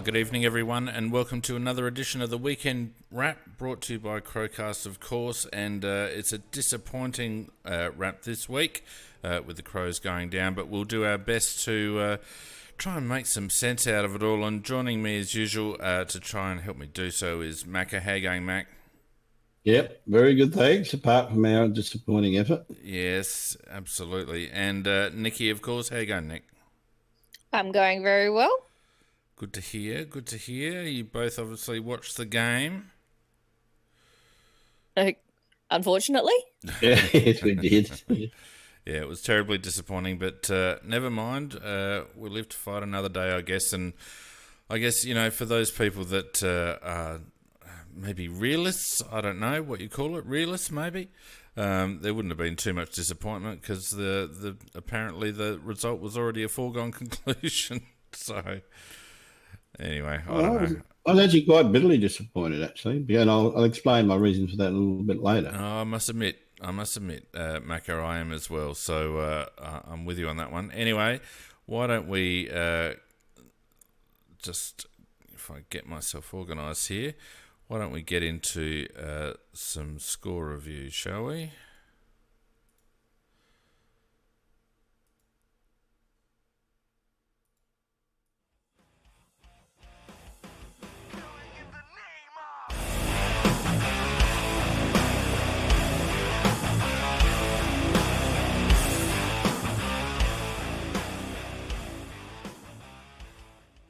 Good evening, everyone, and welcome to another edition of the Weekend Wrap, brought to you by CrowCast, of course. And it's a disappointing wrap this week with the Crows going down, but we'll do our best to try and make some sense out of it all. And joining me, as usual, to try and help me do so is Macca. How you going, Mac? Yep, very good, thanks, apart from our disappointing effort. Yes, absolutely. And Nikki, of course. How you going, Nick? I'm going very well. Good to hear, good to hear. You both obviously watched the game. Unfortunately. Yeah, yes, we did. Yeah, it was terribly disappointing, but never mind. We'll live to fight another day, I guess. And I guess, you know, for those people that are maybe realists, I don't know what you call it, realists maybe, there wouldn't have been too much disappointment because the apparently the result was already a foregone conclusion. So anyway, I don't know. I was actually quite bitterly disappointed, actually. And I'll explain my reasons for that a little bit later. Oh, I must admit, Macca, I am as well. So I'm with you on that one. Anyway, why don't we just, if I get myself organised here, why don't we get into some score reviews, shall we?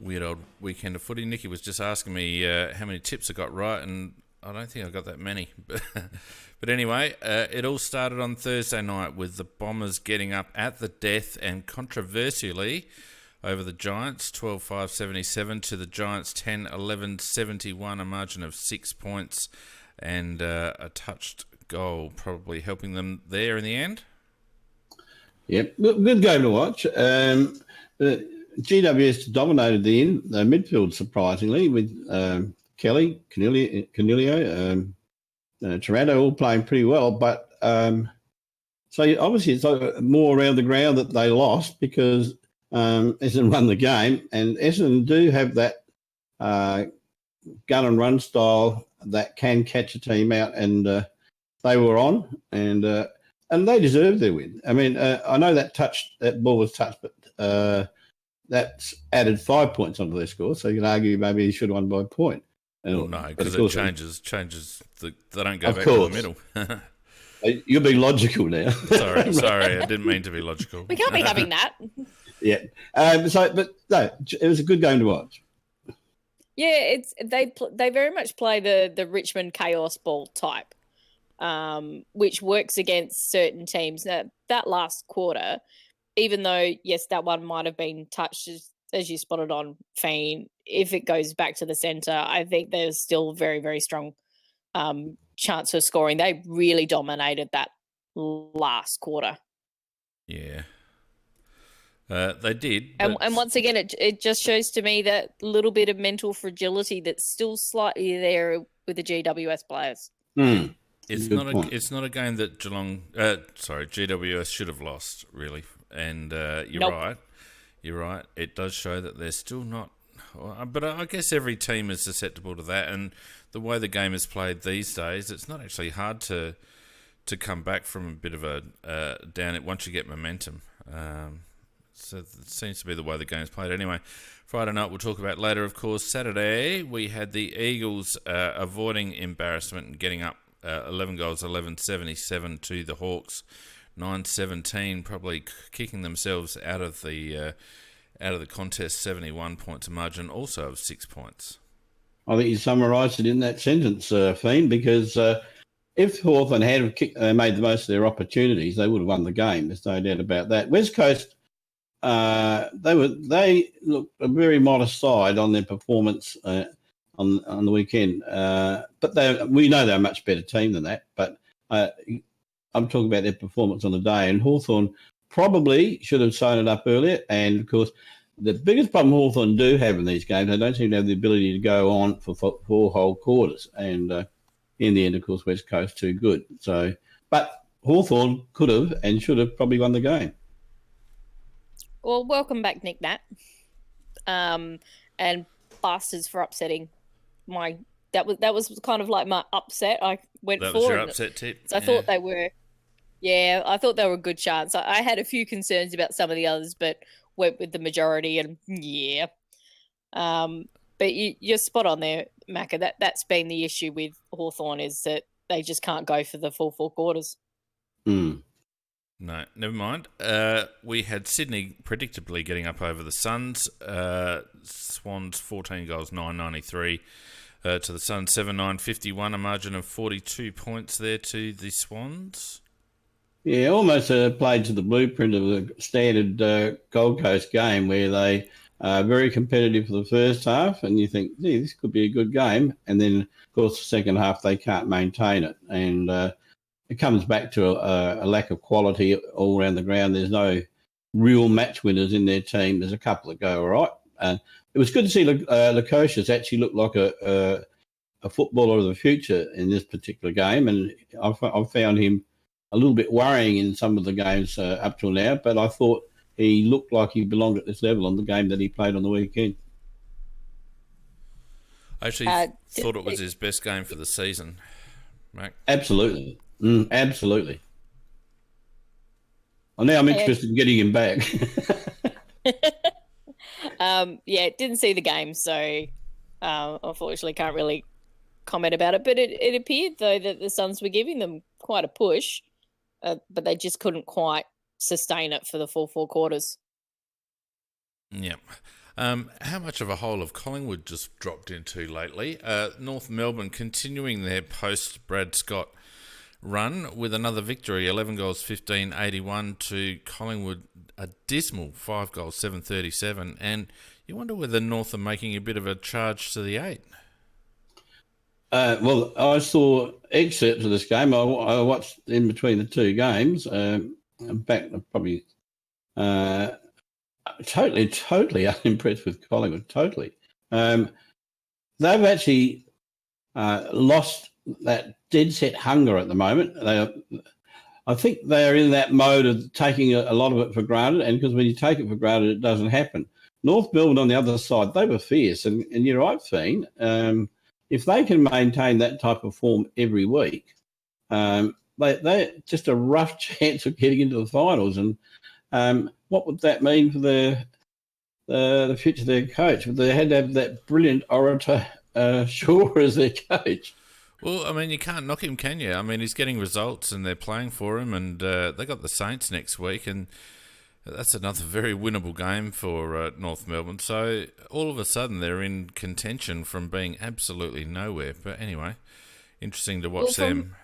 Weird old weekend of footy. Nikki was just asking me how many tips I got right, and I don't think I got that many. But anyway, it all started on Thursday night with the Bombers getting up at the death and controversially over the Giants, 12-5-77 to the Giants 10-11-71, a margin of 6 points and a touched goal, probably helping them there in the end. Yep, good game to watch. GWS dominated the midfield, surprisingly, with Kelly, Canelio, Toronto all playing pretty well. But so obviously it's more around the ground that they lost because Essendon won the game. And Essendon do have that gun and run style that can catch a team out. And they were on and they deserved their win. I mean, I know that ball was touched, but that's added 5 points onto their score, so you can argue maybe he should have won by a point. Well, no, because it changes. They don't go back to the middle. You're being logical now. Sorry, I didn't mean to be logical. We can't be having that. Yeah. But no, it was a good game to watch. Yeah, they very much play the Richmond chaos ball type, which works against certain teams. Now, that last quarter, even though, yes, that one might have been touched, as you spotted on Fiend, if it goes back to the centre, I think there's still very, very strong chance for scoring. They really dominated that last quarter. Yeah. They did. And once again, it just shows to me that little bit of mental fragility that's still slightly there with the GWS players. Mm. It's not a game that GWS should have lost, really. And you're right. It does show that they're still not. But I guess every team is susceptible to that. And the way the game is played these days, it's not actually hard to come back from a bit of a down once you get momentum. So it seems to be the way the game is played. Anyway, Friday night we'll talk about later, of course. Saturday we had the Eagles avoiding embarrassment and getting up 11 goals, 11-77 to the Hawks. 9-17, probably kicking themselves out of the contest. 71 points, a margin also of 6 points. I think you summarised it in that sentence, Fiend, because if Hawthorn had made the most of their opportunities, they would have won the game. There's no doubt about that. West Coast, they looked a very modest side on their performance on the weekend, but we know they're a much better team than that. But I'm talking about their performance on the day, and Hawthorn probably should have sewn it up earlier. And, of course, the biggest problem Hawthorn do have in these games, they don't seem to have the ability to go on for 4 whole quarters. And in the end, of course, West Coast too good. So, but Hawthorn could have and should have probably won the game. Well, welcome back, Nick Nat. And bastards for upsetting my. That was kind of like my upset. I went That for. was your upset tip. So I thought they were. Yeah, I thought they were a good chance. I had a few concerns about some of the others, but went with the majority, and yeah. But you're spot on there, Macca. That's been the issue with Hawthorn, is that they just can't go for the full 4 quarters. Mm. No, never mind. We had Sydney predictably getting up over the Suns. Swans 14 goals, 993. To the Suns 7-9-51, a margin of 42 points there to the Swans. Yeah, almost played to the blueprint of the standard Gold Coast game, where they are very competitive for the first half, and you think, gee, this could be a good game. And then, of course, the second half, they can't maintain it. And it comes back to a lack of quality all around the ground. There's no real match winners in their team. There's a couple that go all right. It was good to see Lukosius actually look like a footballer of the future in this particular game, and I found him a little bit worrying in some of the games up till now, but I thought he looked like he belonged at this level on the game that he played on the weekend. I actually thought it was his best game for the season, Mac. Absolutely. Absolutely. Well, now I'm interested in getting him back. Didn't see the game, so unfortunately can't really comment about it. But it appeared, though, that the Suns were giving them quite a push, but they just couldn't quite sustain it for the full 4 quarters. Yeah. How much of a hole have Collingwood just dropped into lately? North Melbourne continuing their post-Brad Scott run with another victory, 11 goals, 15-81 to Collingwood, a dismal 5 goals, 7-37. And you wonder whether North are making a bit of a charge to the 8. Well, I saw excerpts of this game. I watched in between the two games. Back probably totally unimpressed with Collingwood. Totally. They've actually lost that dead set hunger at the moment. I think they are in that mode of taking a lot of it for granted, and because when you take it for granted, it doesn't happen. North Melbourne on the other side, they were fierce, and you're right, Fiend. If they can maintain that type of form every week, they're just a rough chance of getting into the finals. And what would that mean for the future of their coach? They had to have that brilliant orator Shaw as their coach. Well, I mean, you can't knock him, can you? I mean, he's getting results and they're playing for him, and they got the Saints next week, and that's another very winnable game for North Melbourne. So all of a sudden they're in contention from being absolutely nowhere. But anyway, interesting to watch them.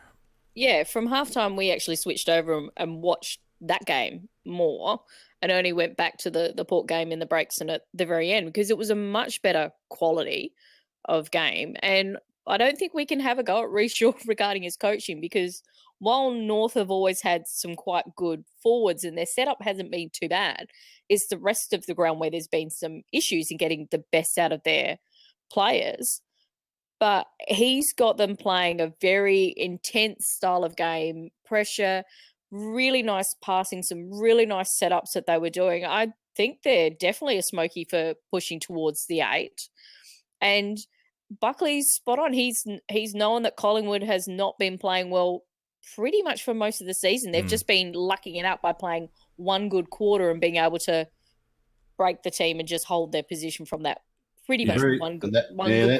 Yeah, from halftime we actually switched over and watched that game more, and only went back to the Port game in the breaks and at the very end, because it was a much better quality of game. And I don't think we can have a go at Rhys Shaw regarding his coaching, because while North have always had some quite good forwards and their setup hasn't been too bad, it's the rest of the ground where there's been some issues in getting the best out of their players. But he's got them playing a very intense style of game, pressure, really nice passing, some really nice setups that they were doing. I think they're definitely a smoky for pushing towards the 8. And Buckley's spot on. He's known that Collingwood has not been playing well pretty much for most of the season. They've just been lucking it out by playing one good quarter and being able to break the team and just hold their position from that pretty much one good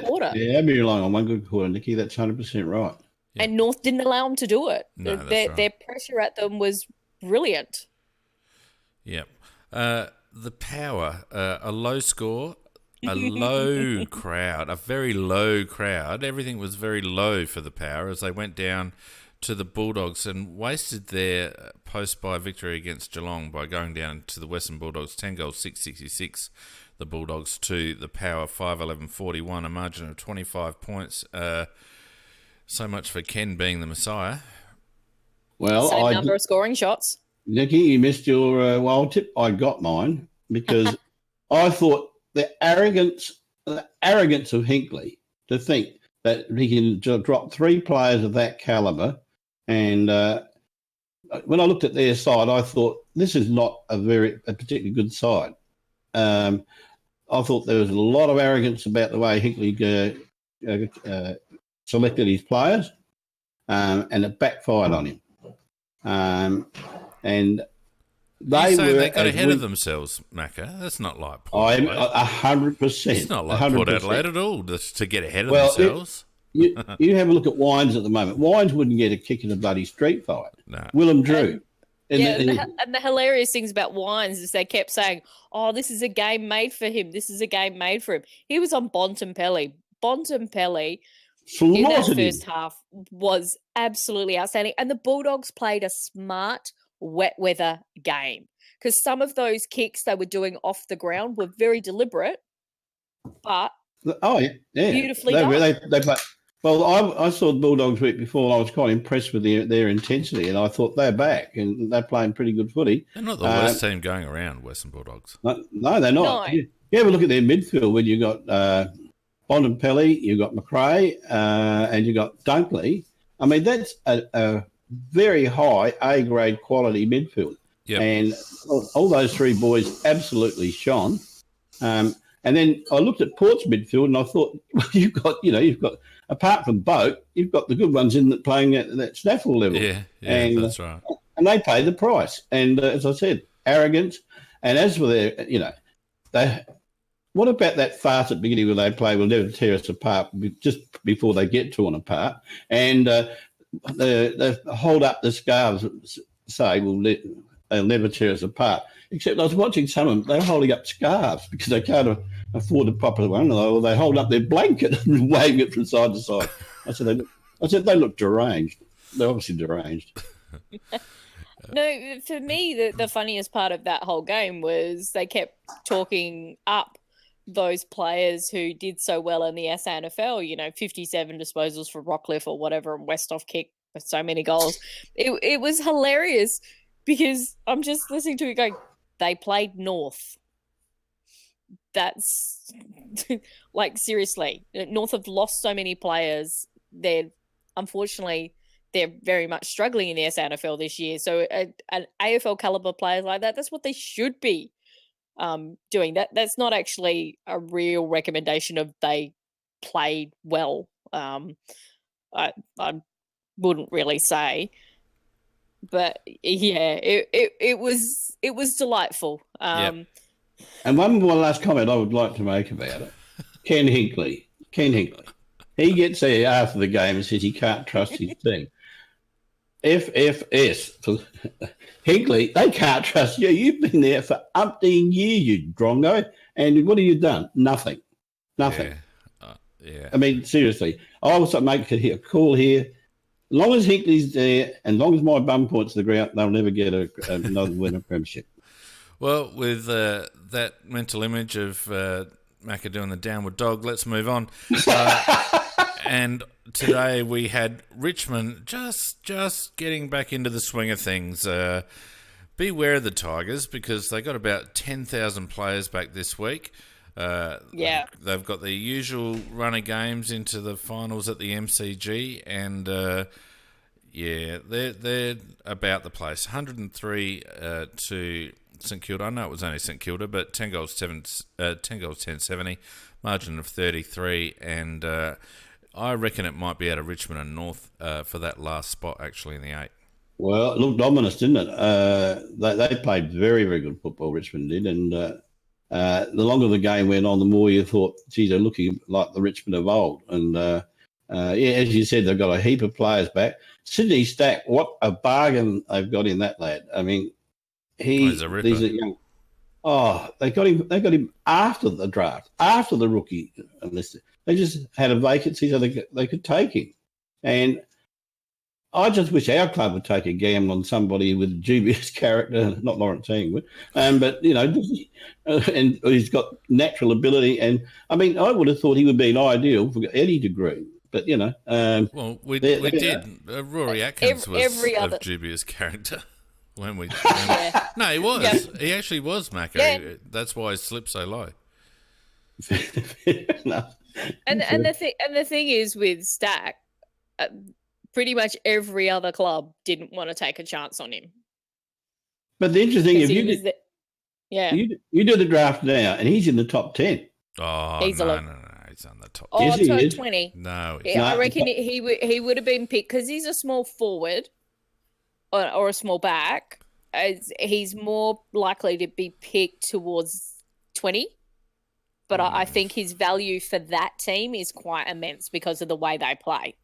quarter. Yeah, they've been relying on one good quarter, Nikki. That's 100% right. Yeah. And North didn't allow them to do it. No, their pressure at them was brilliant. Yep. The Power, a low score, a low crowd, a very low crowd. Everything was very low for the Power as they went down to the Bulldogs and wasted their post-bye victory against Geelong by going down to the Western Bulldogs, 10 goals, 666. The Bulldogs to the Power, 5-11-41, a margin of 25 points. So much for Ken being the Messiah. Well, same number of scoring shots. Nikki, you missed your wild tip. I got mine because I thought the arrogance of Hinkley to think that he can drop 3 players of that calibre. And when I looked at their side, I thought this is not a particularly good side. I thought there was a lot of arrogance about the way Hinkley selected his players, and it backfired on him. And Are you saying they got as ahead of weak. themselves, Macca? That's not like Port I'm Adelaide. 100%. It's not like 100%. Port Adelaide at all to get ahead of Well, themselves. You have a look at Wines at the moment. Wines wouldn't get a kick in a bloody street fight. No. Willem Drew. And the hilarious things about Wines is they kept saying, "Oh, this is a game made for him. This is a game made for him." He was on Bontempelli. Bontempelli in that first half was absolutely outstanding. And the Bulldogs played a smart, wet weather game because some of those kicks they were doing off the ground were very deliberate, but beautifully done. They play. Well, I saw the Bulldogs week before, and I was quite impressed with their intensity, and I thought they're back, and they're playing pretty good footy. They're not the worst team going around, Western Bulldogs. No, they're not. No. You have a look at their midfield when you got Bontempelli, you got McRae, and you got Dunkley. I mean, that's a very high A-grade quality midfield. Yep. And all those three boys absolutely shone. And then I looked at Port's midfield and I thought, well, you've got, apart from Boak, you've got the good ones playing at that snaffle level. Yeah, that's right. And they pay the price. And as I said, arrogance. And as for what about that farce at the beginning where they play will never tear us apart just before they get torn apart? And they hold up the scarves, say, they'll never tear us apart. Except I was watching some of them, they're holding up scarves because they can't afford a proper one, or they hold up their blanket and waving it from side to side. I said they look deranged. They're obviously deranged. No, for me, the funniest part of that whole game was they kept talking up those players who did so well in the SANFL, 57 disposals for Rockcliffe or whatever, and Westhoff kicked so many goals. It was hilarious because I'm just listening to it going, they played North. That's like, seriously, North have lost so many players. Unfortunately, they're very much struggling in the SANFL this year. So an AFL caliber players like that, that's what they should be doing. That's not actually a real recommendation of they played well. I wouldn't really say, but yeah, it was delightful. Yep. And one last comment I would like to make about it. Ken Hinkley, he gets there after the game and says he can't trust his team. FFS. Hinkley, they can't trust you. You've been there for umpteen years, you drongo. And what have you done? Nothing. Yeah. I mean, seriously. I also make a call here. As long as Hinkley's there and as long as my bum points to the ground, they'll never get another win a premiership. Well, with that mental image of Macca doing the downward dog, let's move on. And today we had Richmond just getting back into the swing of things. Beware of the Tigers because they got about 10,000 players back this week. They've got the usual run of games into the finals at the MCG, and they're about the place. 103 to St Kilda. I know it was only St Kilda, but 10 goals 10-70, margin of 33, and I reckon it might be out of Richmond and North for that last spot actually in the 8. Well, it looked ominous, didn't it? They played very, very good football, Richmond did, and the longer the game went on, the more you thought, geez, they're looking like the Richmond of old. And, as you said, they've got a heap of players back. Sydney Stack, what a bargain they've got in that lad. I mean, he's a ripper. These are young. Oh, they got him after the draft, after the rookie enlisted. They just had a vacancy so they could take him. And I just wish our club would take a gamble on somebody with a dubious character, not Lawrence Engwood, but, and he's got natural ability. And, I mean, I would have thought he would be an ideal for any degree. But, well, we did. Rory Atkins was of dubious character. When we no, he was. Yeah. He actually was, Macca. Yeah. That's why he slipped so low. And the thing is with Stack, pretty much every other club didn't want to take a chance on him. But the interesting thing, Yeah. You do the draft now, and he's in the top 10. Oh, Easily. no. He's on the top. Oh, Yes, he top is. 20. No, Yeah, I not. reckon he would have been picked because he's a small forward or a small back. He's more likely to be picked towards 20. But I think his value for that team is quite immense because of the way they play,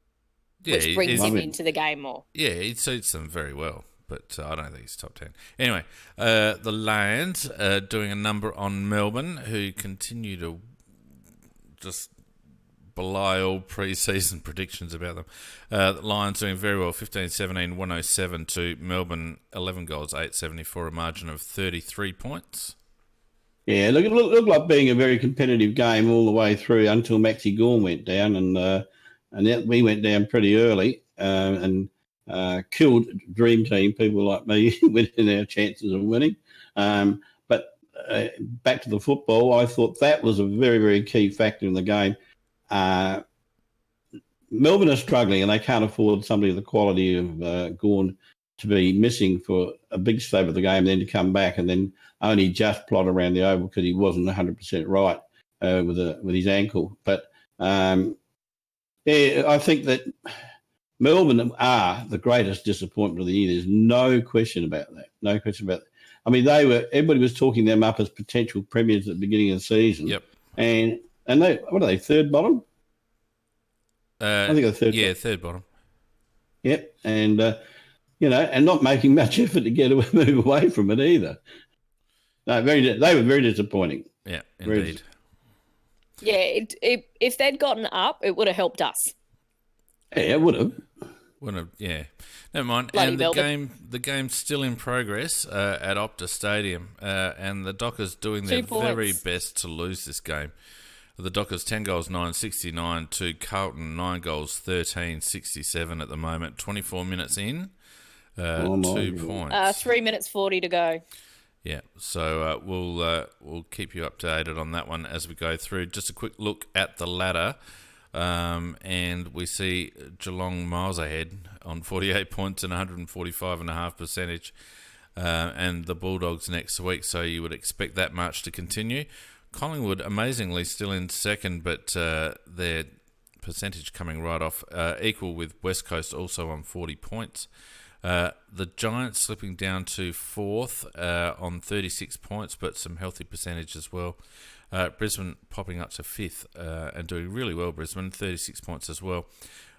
which brings him into the game more. Yeah, he suits them very well, but I don't think he's top 10. Anyway, the Lions doing a number on Melbourne, who continue to just belie all pre-season predictions about them. The Lions doing very well, 15-17, 107 to Melbourne, 11 goals, 874, a margin of 33 points. Yeah, it looked like being a very competitive game all the way through until Maxi Gorn went down, and we went down pretty early and killed Dream Team. People like me winning our chances of winning. But back to the football, I thought that was a very, very key factor in the game. Melbourne are struggling, and they can't afford somebody of the quality of Gorn to be missing for a big stab of the game, then to come back and then only just plod around the oval because he wasn't 100% right with his ankle. But I think that Melbourne are the greatest disappointment of the year. There's no question about that. No question about that. I mean, everybody was talking them up as potential premiers at the beginning of the season. Yep. And they, what are they, third bottom? I think they're third. Yeah, third bottom. Yep, and and not making much effort to move away from it either. No, they were very disappointing. Yeah, indeed. Yeah, if they'd gotten up, it would have helped us. Yeah, it would have. Yeah. Never mind. Bloody and Melbourne. the game's still in progress at Optus Stadium, and the Dockers doing their very best to lose this game. The Dockers 10 goals, 9-69 to Carlton 9 goals, 13-67 at the moment. 24 minutes in. 2 points. 3 minutes 40 to go. Yeah, so we'll keep you updated on that one as we go through. Just a quick look at the ladder, and we see Geelong miles ahead on 48 points and 145.5 percentage, and the Bulldogs next week. So you would expect that march to continue. Collingwood amazingly still in second, but their percentage coming right off, equal with West Coast also on 40 points. The Giants slipping down to fourth on 36 points, but some healthy percentage as well. Brisbane popping up to fifth and doing really well, Brisbane, 36 points as well.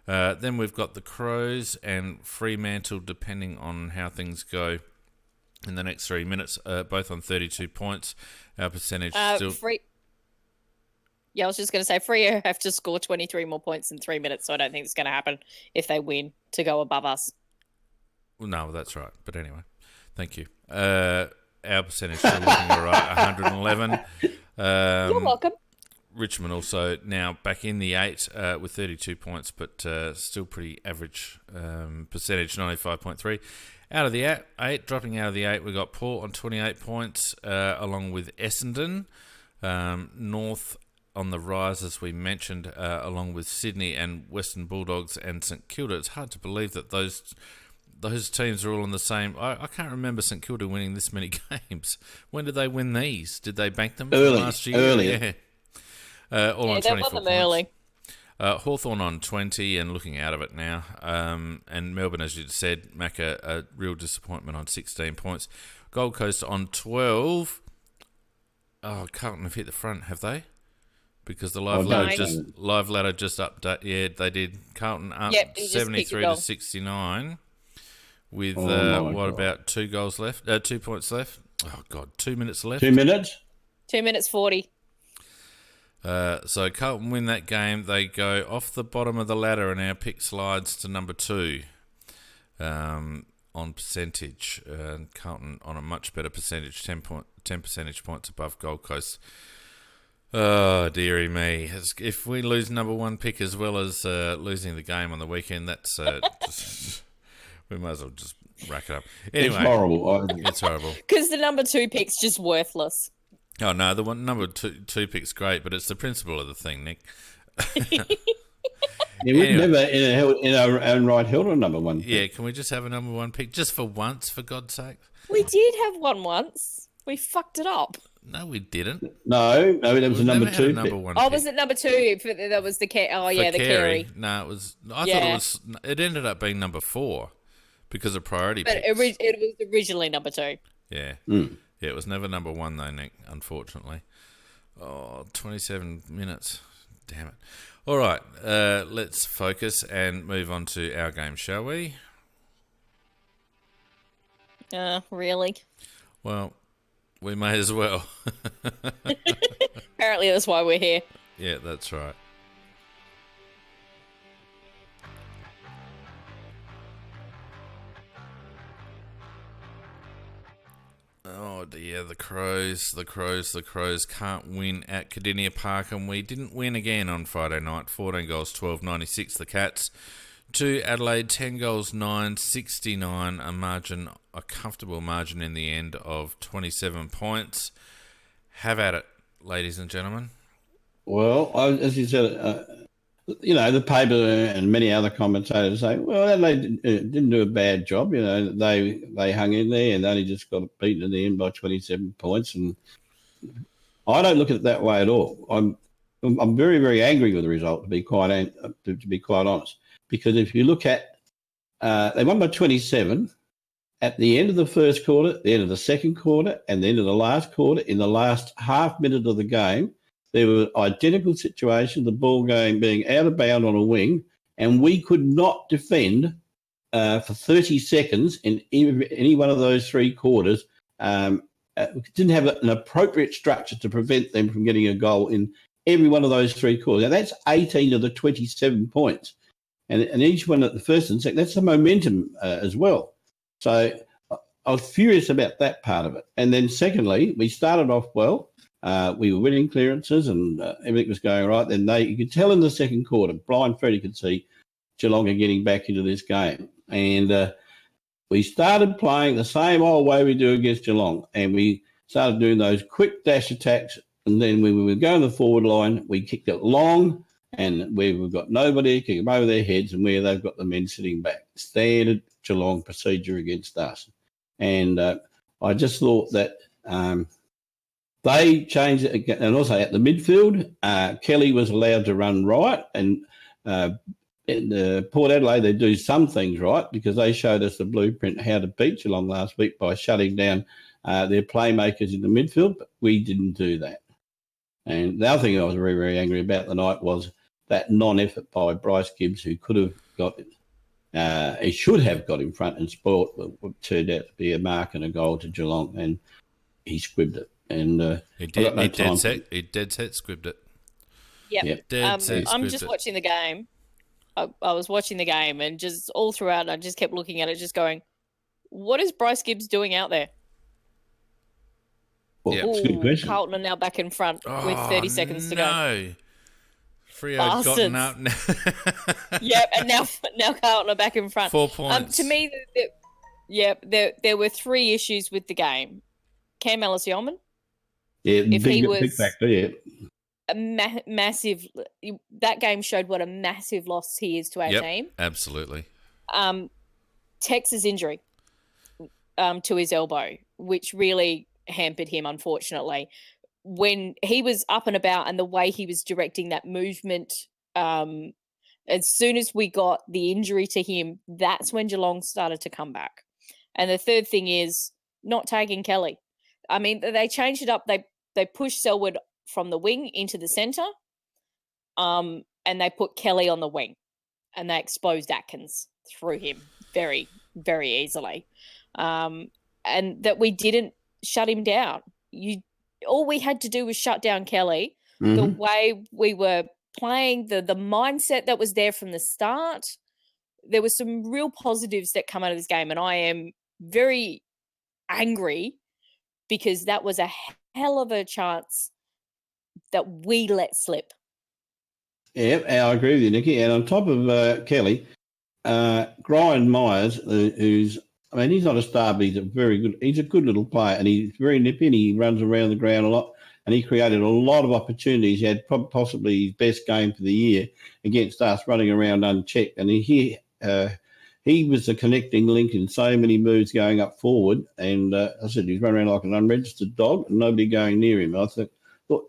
Then we've got the Crows and Fremantle, depending on how things go in the next 3 minutes, both on 32 points. Our percentage still... Yeah, I was just going to say, Freo have to score 23 more points in 3 minutes, so I don't think it's going to happen if they win to go above us. Well, no, that's right. But anyway, thank you. Our percentage still looking all right, 111. You're welcome. Richmond also now back in the 8 with 32 points, but still pretty average percentage, 95.3. Out of the 8, dropping out of the 8, we got Port on 28 points, along with Essendon. North on the rise, as we mentioned, along with Sydney and Western Bulldogs and St Kilda. It's hard to believe that those teams are all on the same... I can't remember St Kilda winning this many games. When did they win these? Did they bank them last year? Early. Yeah. All on 24 them points. early. Hawthorn on 20 and looking out of it now. And Melbourne, as you said, Macca, a real disappointment on 16 points. Gold Coast on 12. Oh, Carlton have hit the front, have they? Because the live ladder just update. Yeah, they did. Carlton up 73 to 69 with about 2 goals left? 2 points left. Oh God, 2 minutes left. 2 minutes. 2 minutes 40. So Carlton win that game. They go off the bottom of the ladder, and our pick slides to number 2 on percentage. Carlton on a much better percentage, 10 percentage points above Gold Coast. Oh, dearie me. If we lose number 1 pick as well as losing the game on the weekend, that's just... We might as well just rack it up. Anyway, it's horrible. It's horrible. Because the number 2 pick's just worthless. Oh, no, the number two pick's great, but it's the principle of the thing, Nick. We've never in our own right held a number 1 pick. Yeah, can we just have a number 1 pick just for once, for God's sake? We did have one once. We fucked it up. No, we didn't. No, that was a number Never had a 2 number pick. one. Oh, pick. was it number 2? That was the the Carey. No, it was. I thought Yeah. it was. It ended up being number 4 because of priority But picks. it was originally number 2. Yeah. Mm. Yeah, it was never number 1 though, Nick, unfortunately. Oh, 27 minutes. Damn it. All right, let's focus and move on to our game, shall we? Really? Well, we may as well. Apparently that's why we're here. Yeah, that's right. Oh dear, the Crows can't win at Kardina Park, and we didn't win again on Friday night. 14 goals, 12.96 the Cats. To Adelaide, 10 goals, 9.69, a comfortable margin in the end of 27 points. Have at it, ladies and gentlemen. Well, as you said, the paper and many other commentators say, well, Adelaide didn't do a bad job. They hung in there and only just got beaten in the end by 27 points. And I don't look at it that way at all. I'm very, very angry with the result, to be quite honest. Because if you look at, they won by 27 at the end of the first quarter, the end of the second quarter, and the end of the last quarter. In the last half minute of the game, there were identical situations, the ball game being out of bound on a wing, and we could not defend for 30 seconds in any one of those 3 quarters. We didn't have an appropriate structure to prevent them from getting a goal in every one of those 3 quarters. Now, that's 18 of the 27 points. And each one at the first and second, that's the momentum as well. So I was furious about that part of it. And then secondly, we started off well. We were winning clearances and everything was going right. Then you could tell in the second quarter, blind Freddie could see Geelong are getting back into this game. And we started playing the same old way we do against Geelong. And we started doing those quick dash attacks. And then when we were going the forward line, we kicked it long. And where we've got nobody, kick them over their heads, and where they've got the men sitting back. Standard Geelong procedure against us. And I just thought that they changed it again. And also at the midfield, Kelly was allowed to run right. And in Port Adelaide, they do some things right because they showed us the blueprint how to beat Geelong last week by shutting down their playmakers in the midfield, but we didn't do that. And the other thing I was very, very angry about the night was that non-effort by Bryce Gibbs, who could have got he should have got in front and spoiled what turned out to be a mark and a goal to Geelong, and he squibbed it. And he dead set squibbed it. Yep. I'm just watching the game. I was watching the game, and just all throughout, I just kept looking at it, just going, "What is Bryce Gibbs doing out there?" Well, that's a good question. Carlton are now back in front with 30 seconds to go. No. Frio's gotten up now. Yep, and now Carlton are back in front. 4 points. To me, there were 3 issues with the game. Cam Ellis-Yeoman. Yeah, if he was big factor, yeah. A massive, that game showed what a massive loss he is to our team. Absolutely. Tex's injury to his elbow, which really hampered him, unfortunately. When he was up and about and the way he was directing that movement, as soon as we got the injury to him, that's when Geelong started to come back. And the third thing is not tagging Kelly. I mean, they changed it up. They pushed Selwood from the wing into the centre, and they put Kelly on the wing, and they exposed Atkins through him very, very easily. And that we didn't shut him down. All we had to do was shut down Kelly. Mm-hmm. The way we were playing, the mindset that was there from the start, there were some real positives that come out of this game, and I am very angry because that was a hell of a chance that we let slip. Yeah, I agree with you, Nikki. And on top of Kelly, Brian Myers, who's, I mean, he's not a star, but he's a good little player, and he's very nippy, and he runs around the ground a lot, and he created a lot of opportunities. He had possibly his best game for the year against us, running around unchecked, and he he was the connecting link in so many moves going up forward. And I said, he's running around like an unregistered dog and nobody going near him. I thought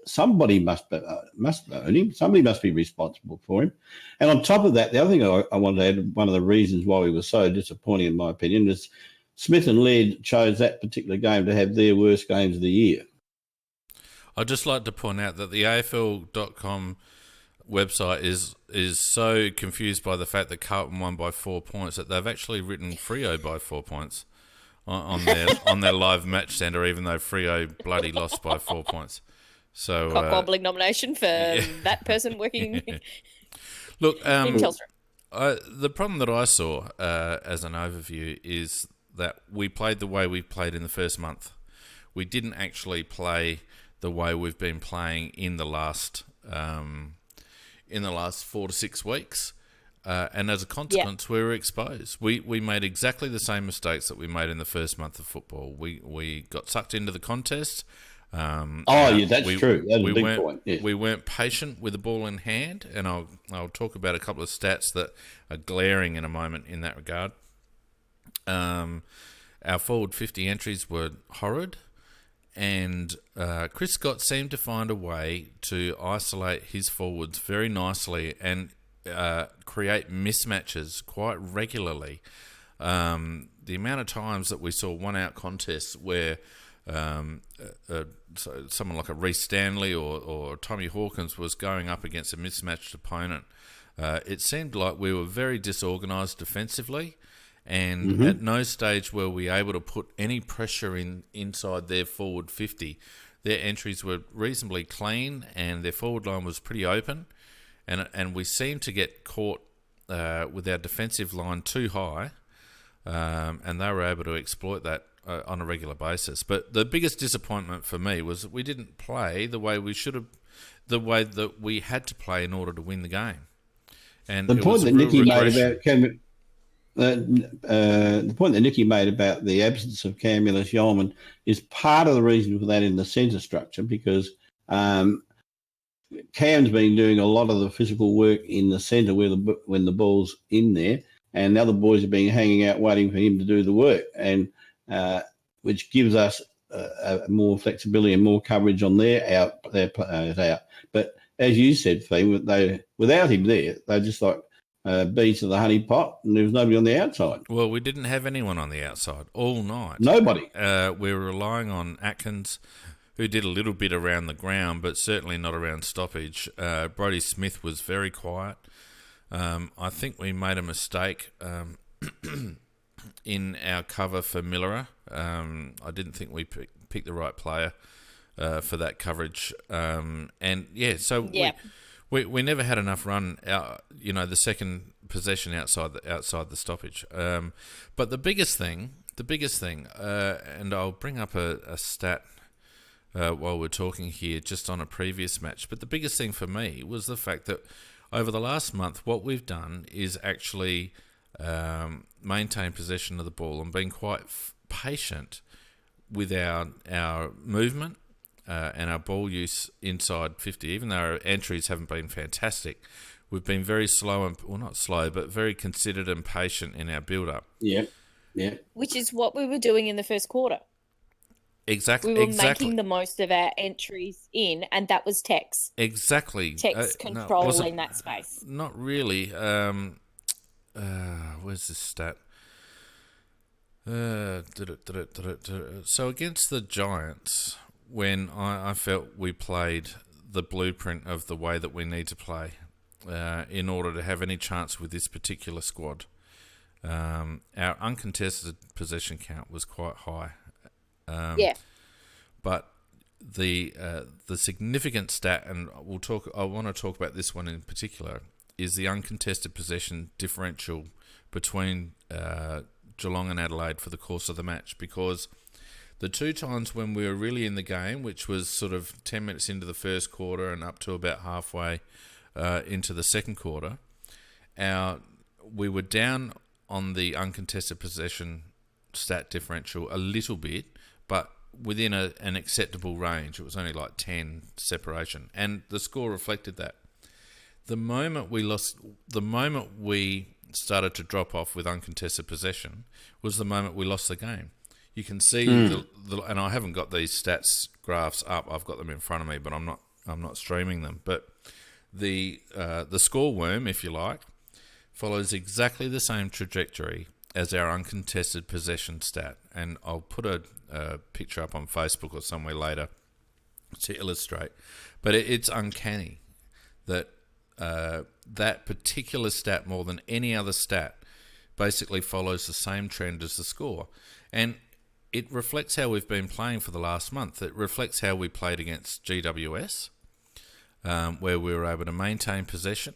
somebody must own him. Somebody must be responsible for him. And on top of that, the other thing I wanted to add, one of the reasons why we were so disappointing, in my opinion, is Smith and Laird chose that particular game to have their worst games of the year. I'd just like to point out that the AFL.com website is so confused by the fact that Carlton won by 4 points that they've actually written Freo by 4 points on their live match centre, even though Freo bloody lost by 4 points. So cock-wobbling nomination for that person working Look, in Telstra. The problem that I saw as an overview is that we played the way we played in the first month. We didn't actually play the way we've been playing in the last 4 to 6 weeks. And as a consequence, we were exposed. We made exactly the same mistakes that we made in the first month of football. We got sucked into the contest. That's true. That's a big point. Yeah. We weren't patient with the ball in hand, and I'll talk about a couple of stats that are glaring in a moment in that regard. Our forward 50 entries were horrid, and Chris Scott seemed to find a way to isolate his forwards very nicely and create mismatches quite regularly. The amount of times that we saw one-out contests where so someone like a Reece Stanley or Tommy Hawkins was going up against a mismatched opponent, it seemed like we were very disorganised defensively, and at no stage were we able to put any pressure inside their forward 50. Their entries were reasonably clean and their forward line was pretty open, and we seemed to get caught with our defensive line too high, and they were able to exploit that on a regular basis. But the biggest disappointment for me was that we didn't play the way we should have, the way that we had to play in order to win the game. And the point that Nicky made about the absence of Cam Ellis-Yolmen is part of the reason for that in the centre structure, because Cam's been doing a lot of the physical work in the centre when the ball's in there, and the other boys have been hanging out waiting for him to do the work, and which gives us more flexibility and more coverage on their players out. But as you said, Fee, without him there, they just like bees to the honey pot, and there was nobody on the outside. Well, we didn't have anyone on the outside all night. Nobody. We were relying on Atkins, who did a little bit around the ground, but certainly not around stoppage. Brodie Smith was very quiet. I think we made a mistake in our cover for Miller. I didn't think we picked the right player for that coverage. We never had enough run out. The second possession outside the stoppage. But the biggest thing, and I'll bring up a stat while we're talking here, just on a previous match. But the biggest thing for me was the fact that over the last month, what we've done is actually maintain possession of the ball and been quite patient with our movement and our ball use inside 50. Even though our entries haven't been fantastic, we've been very slow not slow, but very considered and patient in our build-up. Yeah. Which is what we were doing in the first quarter. Exactly. We were making the most of our entries in, and that was Tex. Exactly. Tex controlling that space. Not really. Where's this stat? So against the Giants, when I felt we played the blueprint of the way that we need to play in order to have any chance with this particular squad, our uncontested possession count was quite high. But the significant stat, and I want to talk about this one in particular, is the uncontested possession differential between Geelong and Adelaide for the course of the match, because the two times when we were really in the game, which was sort of 10 minutes into the first quarter and up to about halfway into the second quarter, we were down on the uncontested possession stat differential a little bit, but within an acceptable range. It was only like 10 separation, and the score reflected that. The moment we started to drop off with uncontested possession was the moment we lost the game. You can see and I haven't got these stats graphs up. I've got them in front of me, but I'm not streaming them. But the score worm, if you like, follows exactly the same trajectory as our uncontested possession stat. And I'll put a picture up on Facebook or somewhere later to illustrate. But it's uncanny that that particular stat, more than any other stat, basically follows the same trend as the score. And it reflects how we've been playing for the last month. It reflects how we played against GWS, where we were able to maintain possession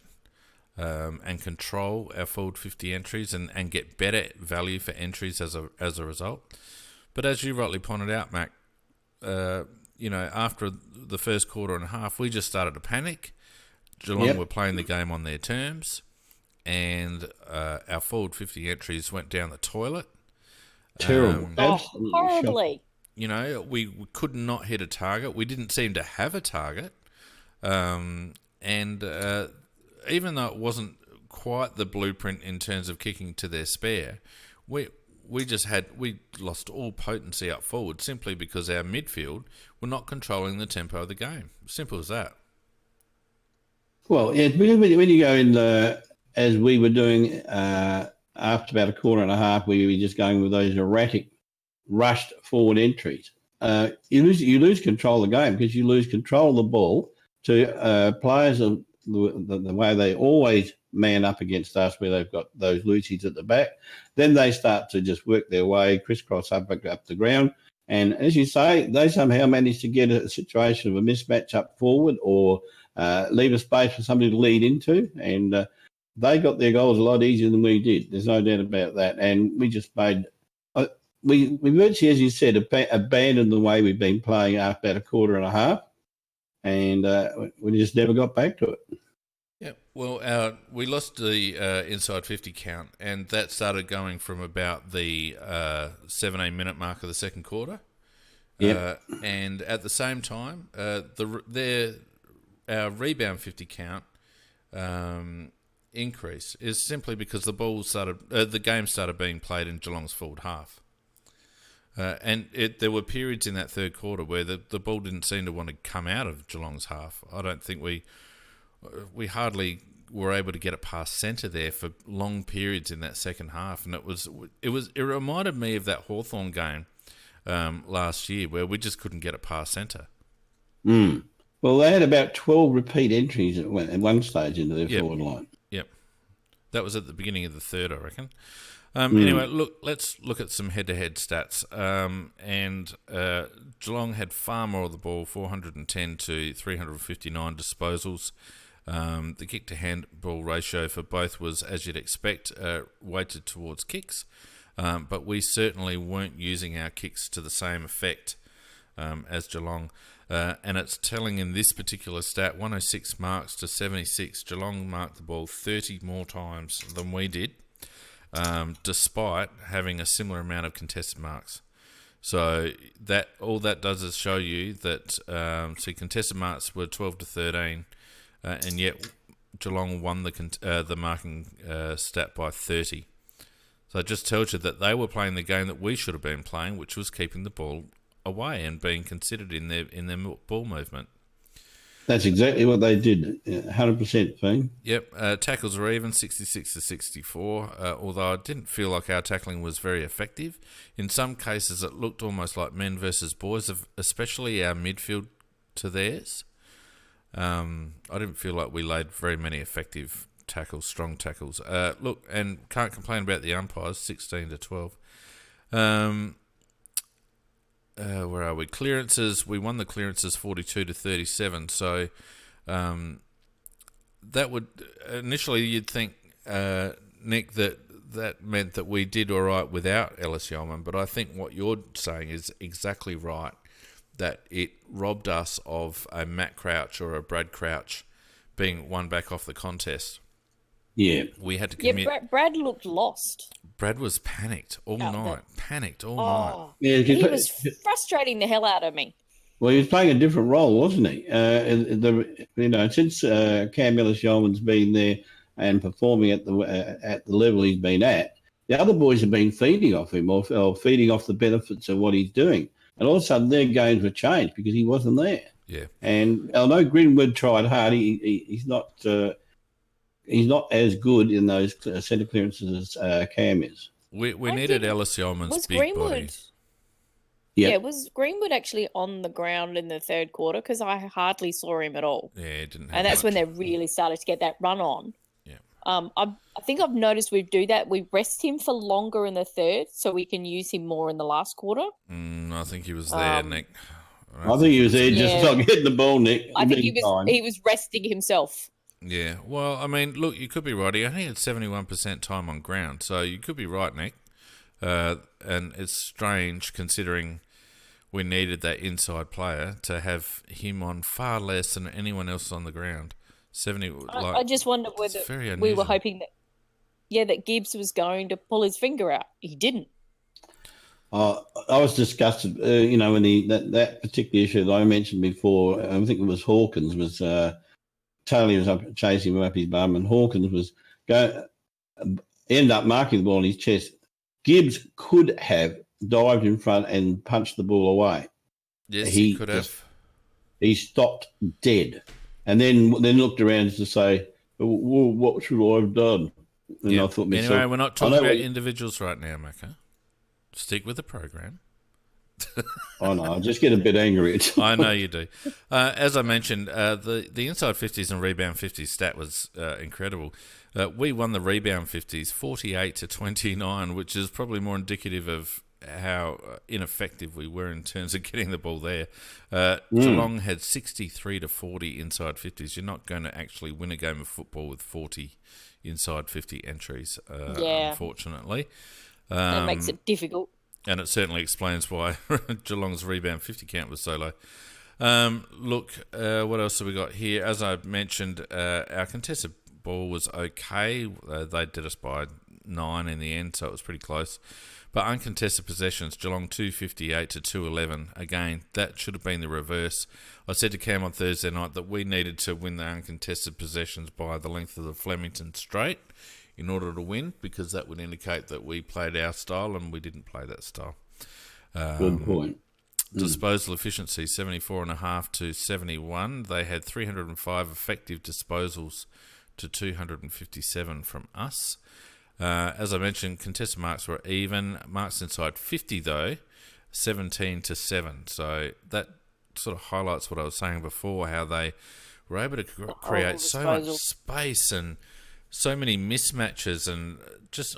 and control our forward 50 entries and get better value for entries as a result. But as you rightly pointed out, Mac, after the first quarter and a half, we just started to panic. Geelong were playing the game on their terms, and our forward 50 entries went down the toilet. Terrible. Horribly. We could not hit a target. We didn't seem to have a target. And even though it wasn't quite the blueprint in terms of kicking to their spare, we lost all potency up forward simply because our midfield were not controlling the tempo of the game. Simple as that. Well, yeah, when you go in as we were doing after about a quarter and a half, we were just going with those erratic, rushed forward entries. You lose control of the game because you lose control of the ball to players of the way they always man up against us, where they've got those loosies at the back. Then they start to just work their way, crisscross up the ground. And as you say, they somehow manage to get a situation of a mismatch up forward or leave a space for somebody to lead into. And they got their goals a lot easier than we did. There's no doubt about that. And we just made... we virtually, as you said, abandoned the way we've been playing after about a quarter and a half. And we just never got back to it. Yeah, well, we lost the inside 50 count, and that started going from about the 17-minute mark of the second quarter. Yeah. And at the same time, our rebound 50 count increase is simply because the game started being played in Geelong's forward half. And there were periods in that third quarter where the ball didn't seem to want to come out of Geelong's half. I don't think we hardly were able to get it past centre there for long periods in that second half, and it reminded me of that Hawthorn game last year where we just couldn't get it past centre. Well, they had about 12 repeat entries at one stage into their forward line. Yep, that was at the beginning of the third, I reckon. Anyway, let's look at some head-to-head stats. And Geelong had far more of the ball, 410 to 359 disposals. The kick-to-handball ratio for both was, as you'd expect, weighted towards kicks. But we certainly weren't using our kicks to the same effect as Geelong. And it's telling in this particular stat, 106 marks to 76. Geelong marked the ball 30 more times than we did. Despite having a similar amount of contested marks. So that all that does is show you that contested marks were 12 to 13, and yet Geelong won the marking stat by 30. So it just tells you that they were playing the game that we should have been playing, which was keeping the ball away and being considered in their ball movement. That's exactly what they did, 100%, Finn. Yep, tackles were even, 66 to 64, although I didn't feel like our tackling was very effective. In some cases, it looked almost like men versus boys, especially our midfield to theirs. I didn't feel like we laid very many effective tackles, strong tackles. Look, and can't complain about the umpires, 16 to 12. Where are we? Clearances. We won the clearances 42 to 37. So that would initially you'd think, Nick, that meant that we did all right without Ellis Yeoman. But I think what you're saying is exactly right. That it robbed us of a Matt Crouch or a Brad Crouch being one back off the contest. Yeah, we had to commit. Yeah, Brad looked lost. Brad was panicked all night. Panicked all night. Yeah, he was frustrating the hell out of me. Well, he was playing a different role, wasn't he? Since Cam Ellis-Yeoman's been there, and performing at the level he's been at, the other boys have been feeding off him or feeding off the benefits of what he's doing. And all of a sudden their games were changed because he wasn't there. Yeah. And although Greenwood tried hard, he's not as good in those centre clearances as Cam is. We needed Ellis Yeoman's big Greenwood, body. Yep. Yeah, was Greenwood actually on the ground in the third quarter? Because I hardly saw him at all. Yeah, it didn't have And that's much. when they really started to get that run on. Yeah. I think I've noticed we do that. We rest him for longer in the third so we can use him more in the last quarter. I think he was there, Nick. I think he was there just not getting the ball, Nick. I think he was resting himself. Yeah. Well, I mean, look, you could be right. He only had 71% time on ground, so you could be right, Nick. And it's strange considering we needed that inside player to have him on far less than anyone else on the ground. 70. I just wonder whether we were hoping that Gibbs was going to pull his finger out. He didn't. I was disgusted, when that particular issue that I mentioned before. I think it was Hawkins was Taylor was up chasing him up his bum, and Hawkins was end up marking the ball in his chest. Gibbs could have dived in front and punched the ball away. Yes, he could have. He stopped dead, and then looked around to say, well, "What should I have done?" And I thought, anyway, we're not talking about individuals right now, Macca. Stick with the program. I know. I just get a bit angry. I know you do. As I mentioned, the inside 50s and rebound 50s stat was incredible. We won the rebound 50s 48-29, which is probably more indicative of how ineffective we were in terms of getting the ball there. Geelong had 63-40 inside 50s. You're not going to actually win a game of football with 40 inside 50 entries, unfortunately. That makes it difficult. And it certainly explains why Geelong's rebound 50 count was so low. Look, what else have we got here? As I mentioned, our contested ball was okay. They did us by 9 in the end, so it was pretty close. But uncontested possessions, Geelong 258-211. Again, that should have been the reverse. I said to Cam on Thursday night that we needed to win the uncontested possessions by the length of the Flemington Straight in order to win, because that would indicate that we played our style and we didn't play that style. Good point. Disposal efficiency, 74.5-71. They had 305 effective disposals to 257 from us. As I mentioned, contested marks were even. Marks inside 50, though, 17-7. So that sort of highlights what I was saying before, how they were able to create so much space and so many mismatches, and just,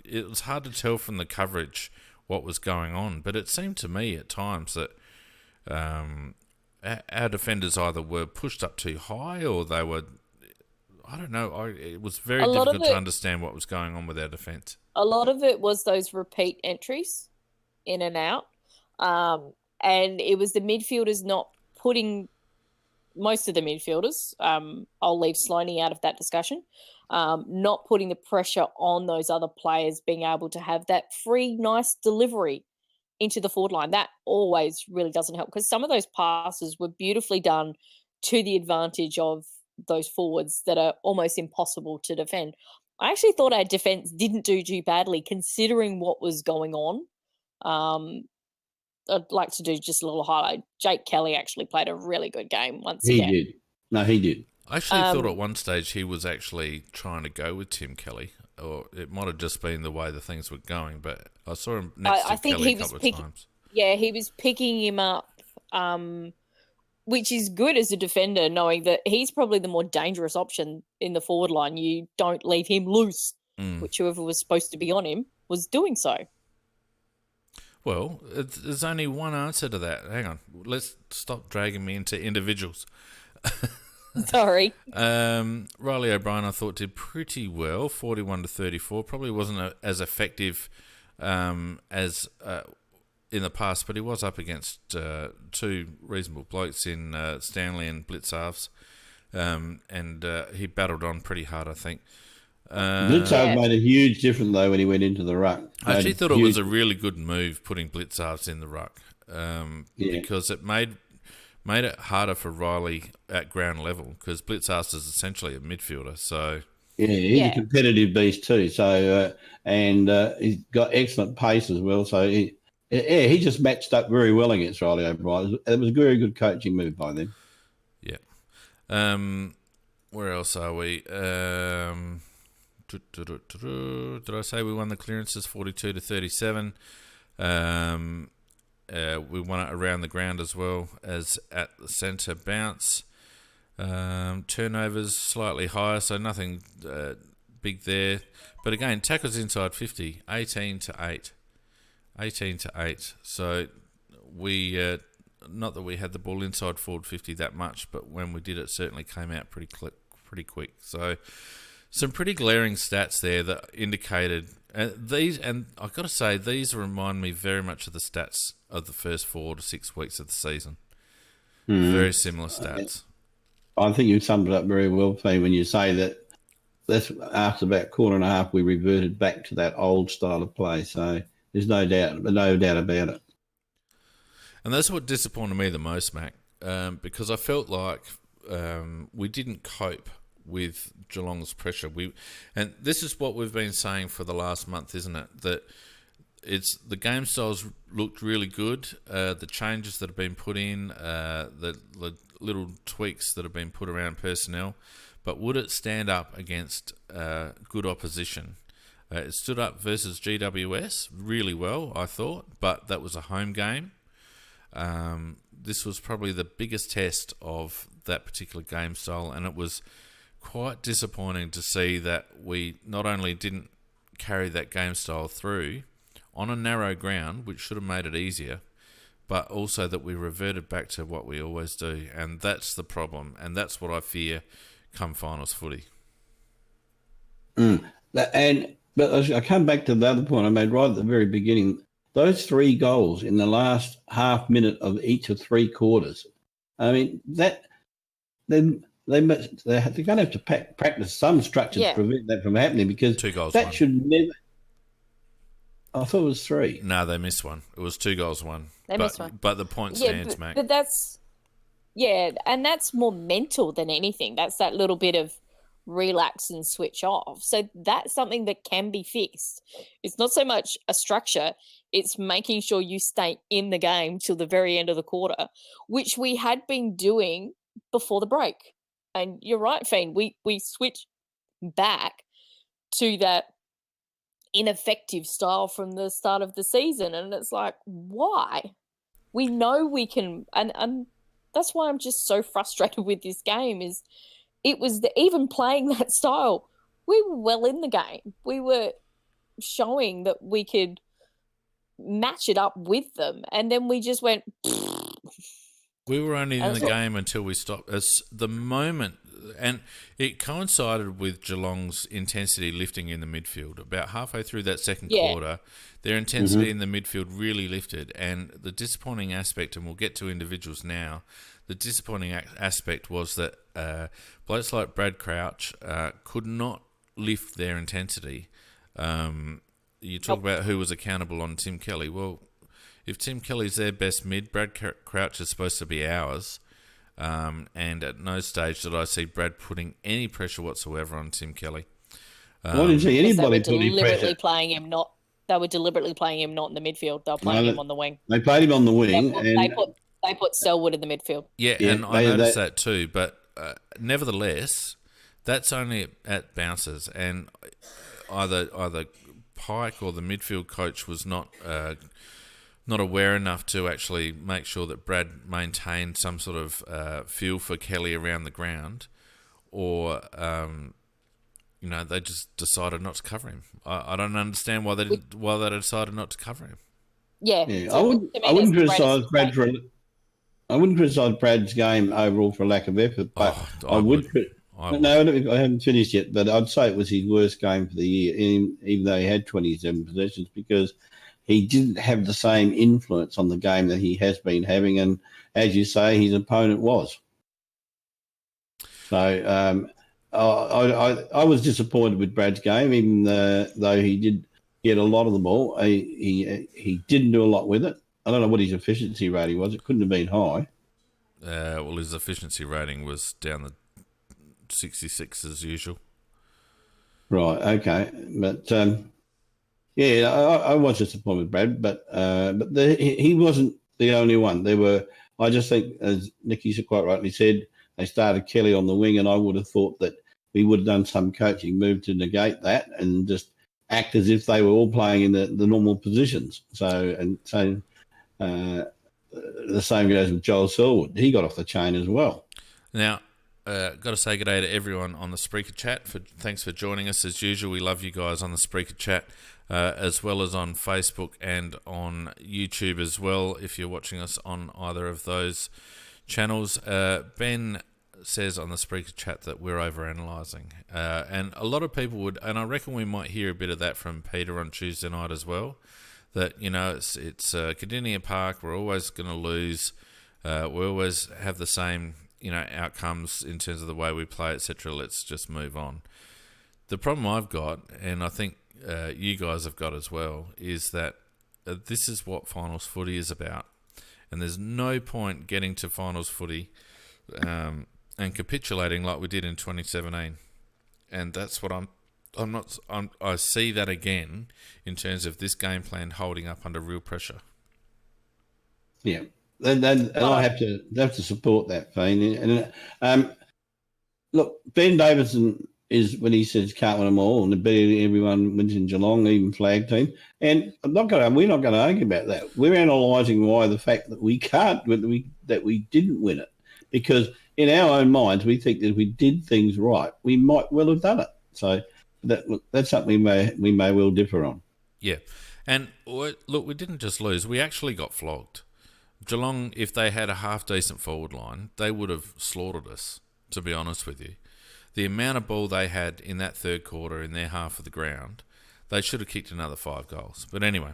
it was hard to tell from the coverage what was going on. But it seemed to me at times that our defenders either were pushed up too high or they were... I don't know. It was very difficult to understand what was going on with our defence. A lot of it was those repeat entries in and out. And it was the midfielders not putting... Most of the midfielders, I'll leave Sloaney out of that discussion, not putting the pressure on those other players being able to have that free, nice delivery into the forward line. That always really doesn't help, because some of those passes were beautifully done to the advantage of those forwards that are almost impossible to defend. I actually thought our defence didn't do too badly considering what was going on. I'd like to do just a little highlight. Jake Kelly actually played a really good game once again. He did. No, he did. I actually thought at one stage he was actually trying to go with Tim Kelly, or it might have just been the way the things were going, but I saw him next to Kelly a couple of times. Yeah, he was picking him up, which is good as a defender, knowing that he's probably the more dangerous option in the forward line. You don't leave him loose, which whoever was supposed to be on him was doing so. Well, there's only one answer to that. Hang on. Let's stop dragging me into individuals. Sorry. Riley O'Brien, I thought, did pretty well, 41-34. Probably wasn't as effective as in the past, but he was up against two reasonable blokes in Stanley and Blitzarves, and he battled on pretty hard, I think. Blitzarves made a huge difference, though, when he went into the ruck. I actually thought it was a really good move putting Blitzarves in the ruck, because it made made it harder for Riley at ground level because Blitzarst is essentially a midfielder. So Yeah, he's a competitive beast too. So and he's got excellent pace as well. So he just matched up very well against Riley O'Brien. It was a very good coaching move by them. yeah. Where else are we? Did I say we won the clearances 42-37? We won it around the ground as well as at the centre bounce. Turnovers slightly higher, so nothing big there. But again, tackles inside 50, 18-8. 18-8. So we, not that we had the ball inside forward 50 that much, but when we did, it certainly came out pretty quick. So some pretty glaring stats there that indicated these, and I've got to say, these remind me very much of the stats of the first 4 to 6 weeks of the season. Very similar stats. I think you summed it up very well, Fee, when you say that that's after about quarter and a half we reverted back to that old style of play. So there's no doubt about it. And that's what disappointed me the most, Mac, because I felt like we didn't cope with Geelong's pressure. And this is what we've been saying for the last month, isn't it? That it's the game styles looked really good. The changes that have been put in, the little tweaks that have been put around personnel, but would it stand up against good opposition? It stood up versus GWS really well, I thought, but that was a home game. This was probably the biggest test of that particular game style, and it was quite disappointing to see that we not only didn't carry that game style through on a narrow ground, which should have made it easier, but also that we reverted back to what we always do, and that's the problem, and that's what I fear come finals footy. But I come back to the other point I made right at the very beginning. Those 3 goals in the last half minute of each of 3 quarters. I mean, that then they're going to have to practice some structure to prevent that from happening, because 2 goals that won. should never. I thought it was 3. No, they missed one. It was 2 goals won. They missed one. But the point stands, Mac. But that's and that's more mental than anything. That's that little bit of relax and switch off. So that's something that can be fixed. It's not so much a structure, it's making sure you stay in the game till the very end of the quarter, which we had been doing before the break. And you're right, Fane, we switched back to that ineffective style from the start of the season, and it's like, why? We know we can, and that's why I'm just so frustrated with this game. Is it was even playing that style, we were well in the game. We were showing that we could match it up with them, and then we just went. We were only in the game until we stopped. It's the moment, and it coincided with Geelong's intensity lifting in the midfield. About halfway through that second quarter, their intensity in the midfield really lifted. And the disappointing aspect, and we'll get to individuals now, the disappointing aspect was that blokes like Brad Crouch could not lift their intensity. You talk about who was accountable on Tim Kelly. Well, if Tim Kelly's their best mid, Brad Crouch is supposed to be ours. And at no stage did I see Brad putting any pressure whatsoever on Tim Kelly. Why didn't see anybody put any pressure? They were deliberately playing him not in the midfield. They were playing him on the wing. They played him on the wing. They put Selwood in the midfield. Yeah, and I noticed that too. But nevertheless, that's only at bounces. And either Pike or the midfield coach was not aware enough to actually make sure that Brad maintained some sort of feel for Kelly around the ground, or they just decided not to cover him. I don't understand why they decided not to cover him. Yeah. I wouldn't criticise Brad for. I wouldn't criticise Brad's game overall for lack of effort, but I would. No, I haven't finished yet, but I'd say it was his worst game for the year, even though he had 27 possessions, because he didn't have the same influence on the game that he has been having, and as you say, his opponent was. So I was disappointed with Brad's game, even though he did get a lot of the ball. He didn't do a lot with it. I don't know what his efficiency rating was. It couldn't have been high. well, his efficiency rating was down the 66 as usual. Right. Okay. But yeah, I was disappointed with Brad, but he wasn't the only one. There were. I just think, as Nicky quite rightly said, they started Kelly on the wing, and I would have thought that we would have done some coaching move to negate that and just act as if they were all playing in the normal positions. So the same goes with Joel Selwood. He got off the chain as well. Now, got to say good day to everyone on the Spreaker chat. Thanks for joining us as usual. We love you guys on the Spreaker chat, as well as on Facebook and on YouTube as well, if you're watching us on either of those channels. Ben says on the Spreaker chat that we're overanalyzing, and a lot of people would, and I reckon we might hear a bit of that from Peter on Tuesday night as well. That, you know, it's Kardina Park. We're always going to lose. We always have the same, you know, outcomes in terms of the way we play, etc. Let's just move on. The problem I've got, and I think you guys have got as well, is that this is what finals footy is about, and there's no point getting to finals footy and capitulating like we did in 2017, and that's what I see that again in terms of this game plan holding up under real pressure. Yeah. And I have to support that, Fane. And look, Ben Davison is, when he says can't win them all, and everyone wins in Geelong, even flag team. And we're not going to argue about that. We're analysing why the fact that we can't, that we didn't win it, because in our own minds we think that if we did things right, we might well have done it. So that's something we may well differ on. Yeah, and look, we didn't just lose; we actually got flogged. Geelong, if they had a half-decent forward line, they would have slaughtered us, to be honest with you. The amount of ball they had in that third quarter in their half of the ground, they should have kicked another 5 goals. But anyway,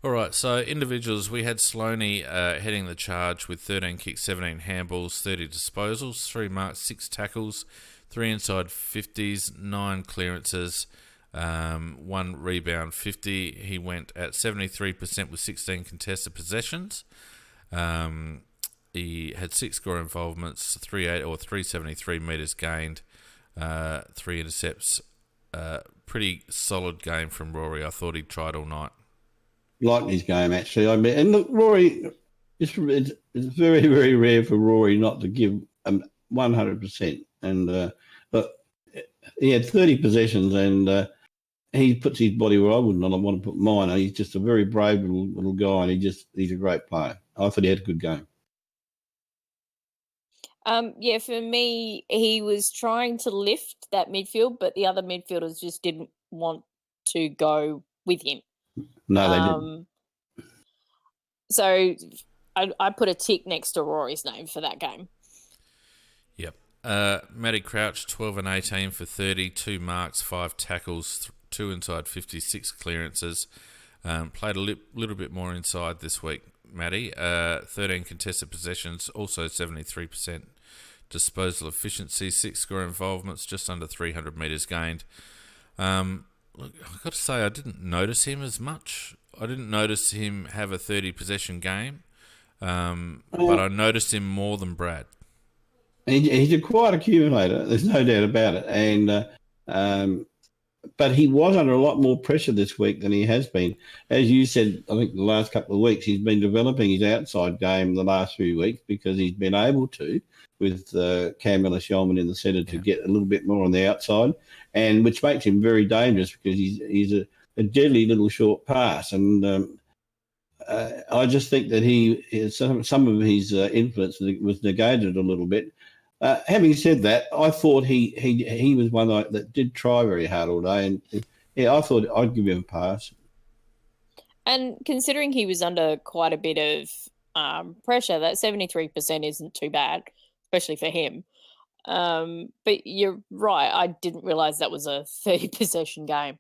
all right, so individuals, we had Sloaney heading the charge with 13 kicks, 17 handballs, 30 disposals, 3 marks, 6 tackles, 3 inside 50s, 9 clearances, 1 rebound 50. He went at 73% with 16 contested possessions. He had 6 score involvements, 373 metres gained, 3 intercepts. Pretty solid game from Rory. I thought he tried all night. Like his game, actually. I mean, and look, Rory, it's very, very rare for Rory not to give 100%. And but he had 30 possessions, and he puts his body where I wouldn't. I want to put mine. He's just a very brave little guy, and he's a great player. I thought he had a good game. Yeah, for me, he was trying to lift that midfield, but the other midfielders just didn't want to go with him. No, they didn't. So I put a tick next to Rory's name for that game. Yep. Matty Crouch, 12 and 18 for 30, 2 marks, 5 tackles, 2 inside 56 clearances. Played a little bit more inside this week, Matty. 13 contested possessions, also 73% disposal efficiency, 6 score involvements, just under 300 metres gained. Look, I've got to say, I didn't notice him as much. I didn't notice him have a 30 possession game, but I noticed him more than Brad. He's a quiet accumulator. There's no doubt about it. And but he was under a lot more pressure this week than he has been. As you said, I think the last couple of weeks he's been developing his outside game the last few weeks because he's been able to, with Cam Ellis-Yolman in the centre, to get a little bit more on the outside, and which makes him very dangerous because he's a deadly little short pass. And I just think that some of his influence was negated a little bit. Having said that, I thought he was one that did try very hard all day, and I thought I'd give him a pass. And considering he was under quite a bit of pressure, that 73% isn't too bad, especially for him. But you're right, I didn't realise that was a 30 possession game.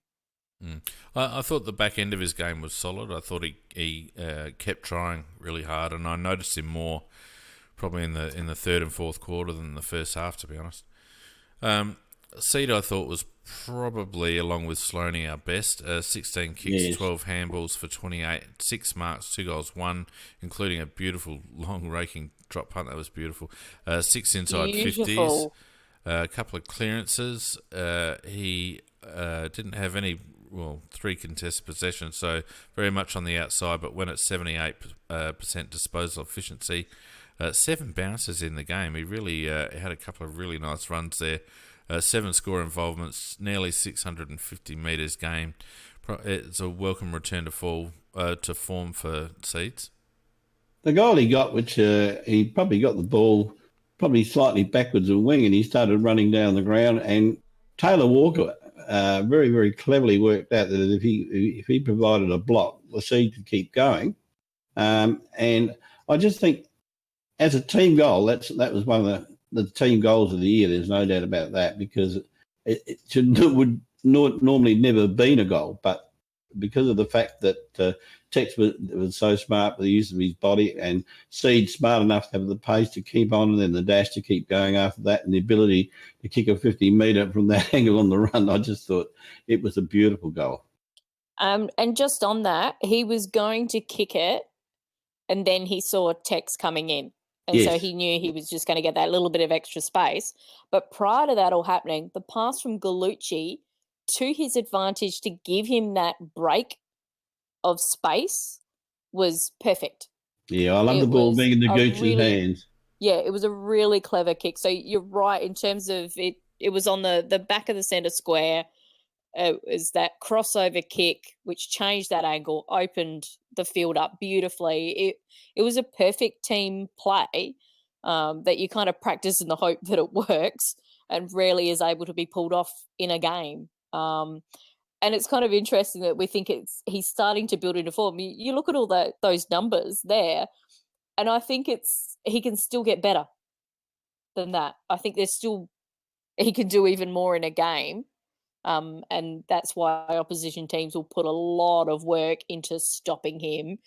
I thought the back end of his game was solid. I thought he kept trying really hard, and I noticed him more probably in the third and fourth quarter than the first half, to be honest. Seed, I thought, was probably, along with Sloaney, our best. 16 kicks, Yes. 12 handballs for 28, 6 marks, 2 goals, 1, including a beautiful long raking drop punt. That was beautiful. 6 inside 50s, Beautiful. a couple of clearances. He didn't have any, 3 contested possessions, so very much on the outside, but went at 78% disposal efficiency. 7 bounces in the game. He really had a couple of really nice runs there. 7 score involvements, nearly 650 metres game. It's a welcome return to form for Seeds. The goal he got, which he probably got the ball probably slightly backwards a wing, and he started running down the ground. And Taylor Walker very, very cleverly worked out that if he provided a block, the Seed could keep going. And I just think, as a team goal, that was one of the team goals of the year. There's no doubt about that, because it would normally never have been a goal, but because of the fact that Tex was so smart with the use of his body, and Seed smart enough to have the pace to keep on, and then the dash to keep going after that, and the ability to kick a 50-metre from that angle on the run, I just thought it was a beautiful goal. And just on that, he was going to kick it, and then he saw Tex coming in. And so he knew he was just going to get that little bit of extra space. But prior to that all happening, the pass from Gallucci to his advantage to give him that break of space was perfect. Yeah, I love the ball being in the Gooch's hands. Yeah, it was a really clever kick. So you're right in terms of it. It was on the back of the centre square. Is that crossover kick, which changed that angle, opened the field up beautifully. It was a perfect team play that you kind of practice in the hope that it works, and rarely is able to be pulled off in a game. And it's kind of interesting that we think he's starting to build into form. You look at all those numbers there, and I think he can still get better than that. I think he can do even more in a game. And that's why opposition teams will put a lot of work into stopping him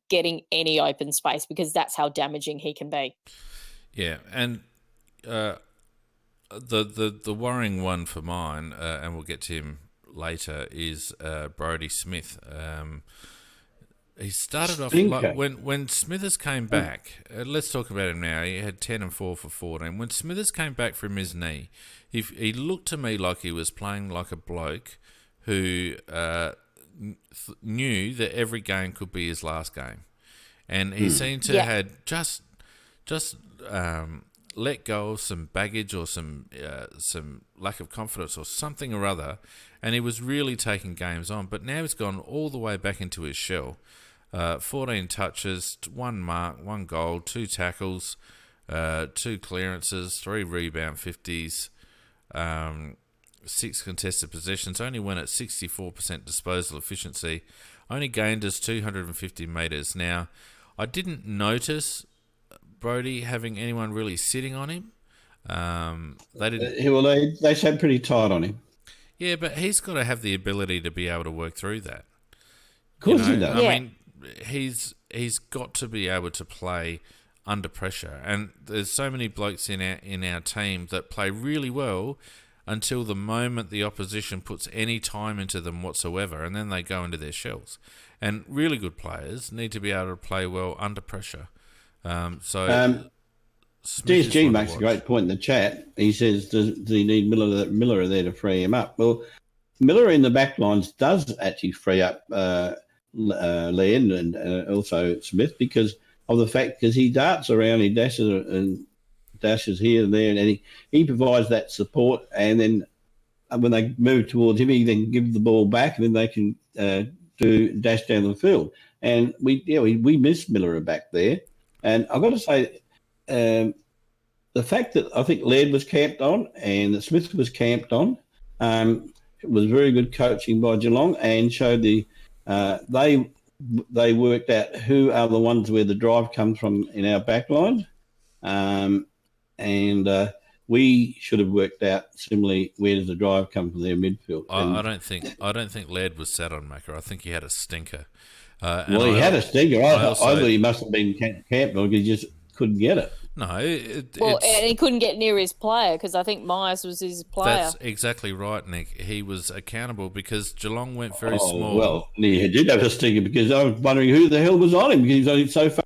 getting any open space, because that's how damaging he can be. Yeah, and the worrying one for mine, and we'll get to him later, is Brodie Smith. He started off when Smithers came back. Let's talk about him now. He had 10 and 4 for 14. When Smithers came back from his knee, he looked to me like he was playing like a bloke who knew that every game could be his last game, and he seemed to had just let go of some baggage or some lack of confidence or something or other, and he was really taking games on. But now he's gone all the way back into his shell. 14 touches, 1 mark, 1 goal, 2 tackles, 2 clearances, 3 rebound 50s, 6 contested possessions, only went at 64% disposal efficiency, only gained us 250 metres. Now, I didn't notice Brodie having anyone really sitting on him. They didn't. They sat pretty tight on him. Yeah, but he's got to have the ability to be able to work through that. Of course he does. I mean, he's got to be able to play under pressure, and there's so many blokes in our team that play really well until the moment the opposition puts any time into them whatsoever, and then they go into their shells. And really good players need to be able to play well under pressure. DSG makes a great point in the chat. He says, does he need Miller there to free him up? Well, Miller in the back lines does actually free up Len and also Smith, because of the fact, because he darts around, he dashes here and there, and he provides that support, and then when they move towards him, he then gives the ball back, and then they can dash down the field. And we missed Miller back there. And I've got to say, the fact that I think Laird was camped on and that Smith was camped on, it was very good coaching by Geelong, and showed they worked out who are the ones where the drive comes from in our back line. And we should have worked out similarly where does the drive come from their midfield. I don't think Laird was sat on Macca. I think he had a stinker. He had a stinker. I thought he must have been camped because he just couldn't get it. No, Well, it's and he couldn't get near his player because I think Myers was his player. that's exactly right, Nick. He was accountable because Geelong went very Oh, small. well, he did have a stinger because I was wondering who the hell was on him because he was only so far.